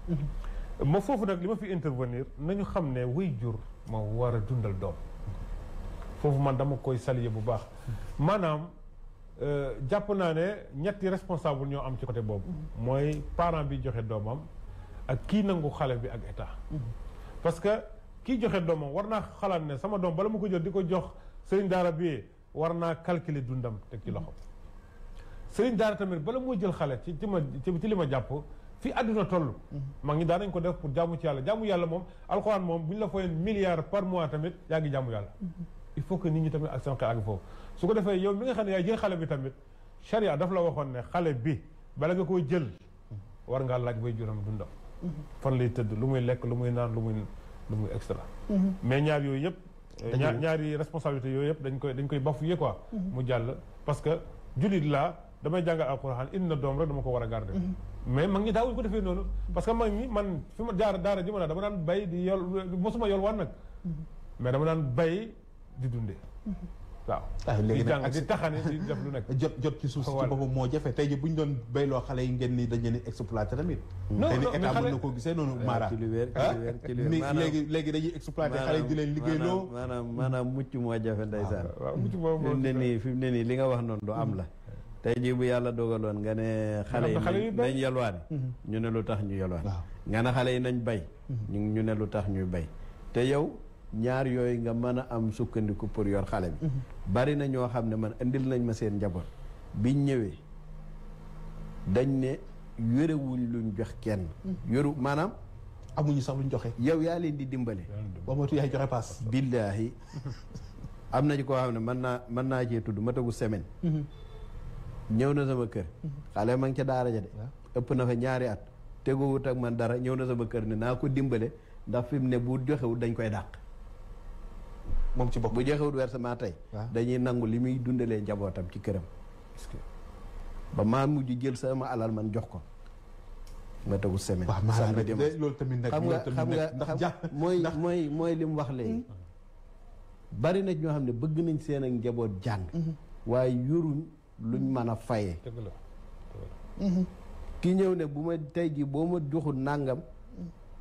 ma foofu nag li ma fi intervenir nañu xam ne way jur ma war a dundal doom foofu man dama koy saluer bu baax maanaam jàpp naa ne ñetti responsable ñoo am ci côté boobu mooy parent bi joxe doomam ak kii nangu xale bi ak état parce que kii joxe doomam war naa xalaat ne sama doom bala ma ko jël di ko jox sëriñ daara bi war naa calculer dundam teg ci loxo sëriñ daara tamit bala moo jël xale ci li ma jàpp fi àdduna toll mag ñi daan nañ ko def pour jaamu ci yàlla moom alxuraan moom bu ñu la fayeen milliard par mois tamit yaa ngi jaamu yàlla il faut que nit ñi tamit ak seen xel ak foofu su ko defee yow mi nga xam ne yaay jël xale bi tamit charia daf la waxoon ne xale bi bala nga koy jël war ngaa laaj bay juram dundam fan lay tëdd lu muy lekk lu muy naan lu muy extra mais ñaar yooyu yëpp ñaari responsabilité yooyu yëpp dañ koy bafouer quoi mu jàll parce que jullit laa damay jàngal alxuraan indi na doom rek dama ko war a garder mais mag ñi daawuñu ko defee noonu parce que mag ñi man fi ma jaar daara ji ma dama daan bay di yol mosuma yol waan nag mais dama daan bay di dundee waaw di jàng di taxane di def lu nekk jot ci suuf si ci boppam moo jafe tey ji bu ñu doon bayloo xale yi ngeen ni dañ leen exploité tamit tey ni état mën na koo gisee noonu Mara ci lu wér léegi dañuy exploité xale yi di leen liggéeyloo maanaam mucc moo jafe ndeysaan waaw mucc moo fi mu ne nii li nga wax noonu du am la tey jii bu yàlla dogaloon nga ne xale yi nañ yalwaani ñu ne lu tax ñu yalwaani nga ne xale yi nañ bay ñu ne lu tax ñuy bay te yow ñaar yooyu nga mën a am sukkandiku pour yor xale bi bari na ñoo xam ne man indil nañ ma seen njaboot biñ ñëwee dañ ne yorewuñ luñ jox kenn yoru maanaam amuñu sax luñ joxe yow yaa leen di dimbale ba matu yaay joxe paas billaahi am nañu koo xam ne mën naa cee tudd ma tegu semaine ñëw na sama kër xale ma ngi ca daara ja de ëpp na fa ñaari at teguwut ak man dara ñëw na sama kër ne naa ko dimbale ndax fi mu ne bu joxewut dañ koy dàq moom ci bopp bu joxewut versement tey dañuy nangu li muy dundalee njabootam ci këram ba maa mujj jël sama alal man jox ko ma tegu semaine loolu tamit nag xam nga mooy li mu wax léegi bari na ñoo xam ne bëgg nañ seen ak njaboot jàng waaye yoruñ luñ mën a fayee ki ñëw ne bu ma tey ji boo ma joxul nàngam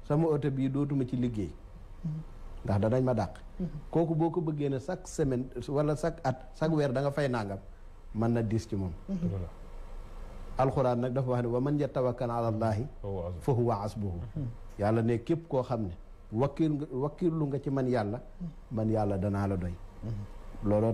sama oto bii dootuma ci liggéey ndax danañ ma dàq kooku boo ko bëggee ne chaque semaine wala chaque at chaque weer da nga fay nàngam mën na diis ci moom alxuraan nag dafa wax ne wa man yatawakkal ala llaahi fa huwa hasbuhu yàlla ne képp koo xam ne wakkirlu nga ci man yàlla danaa la doy looloo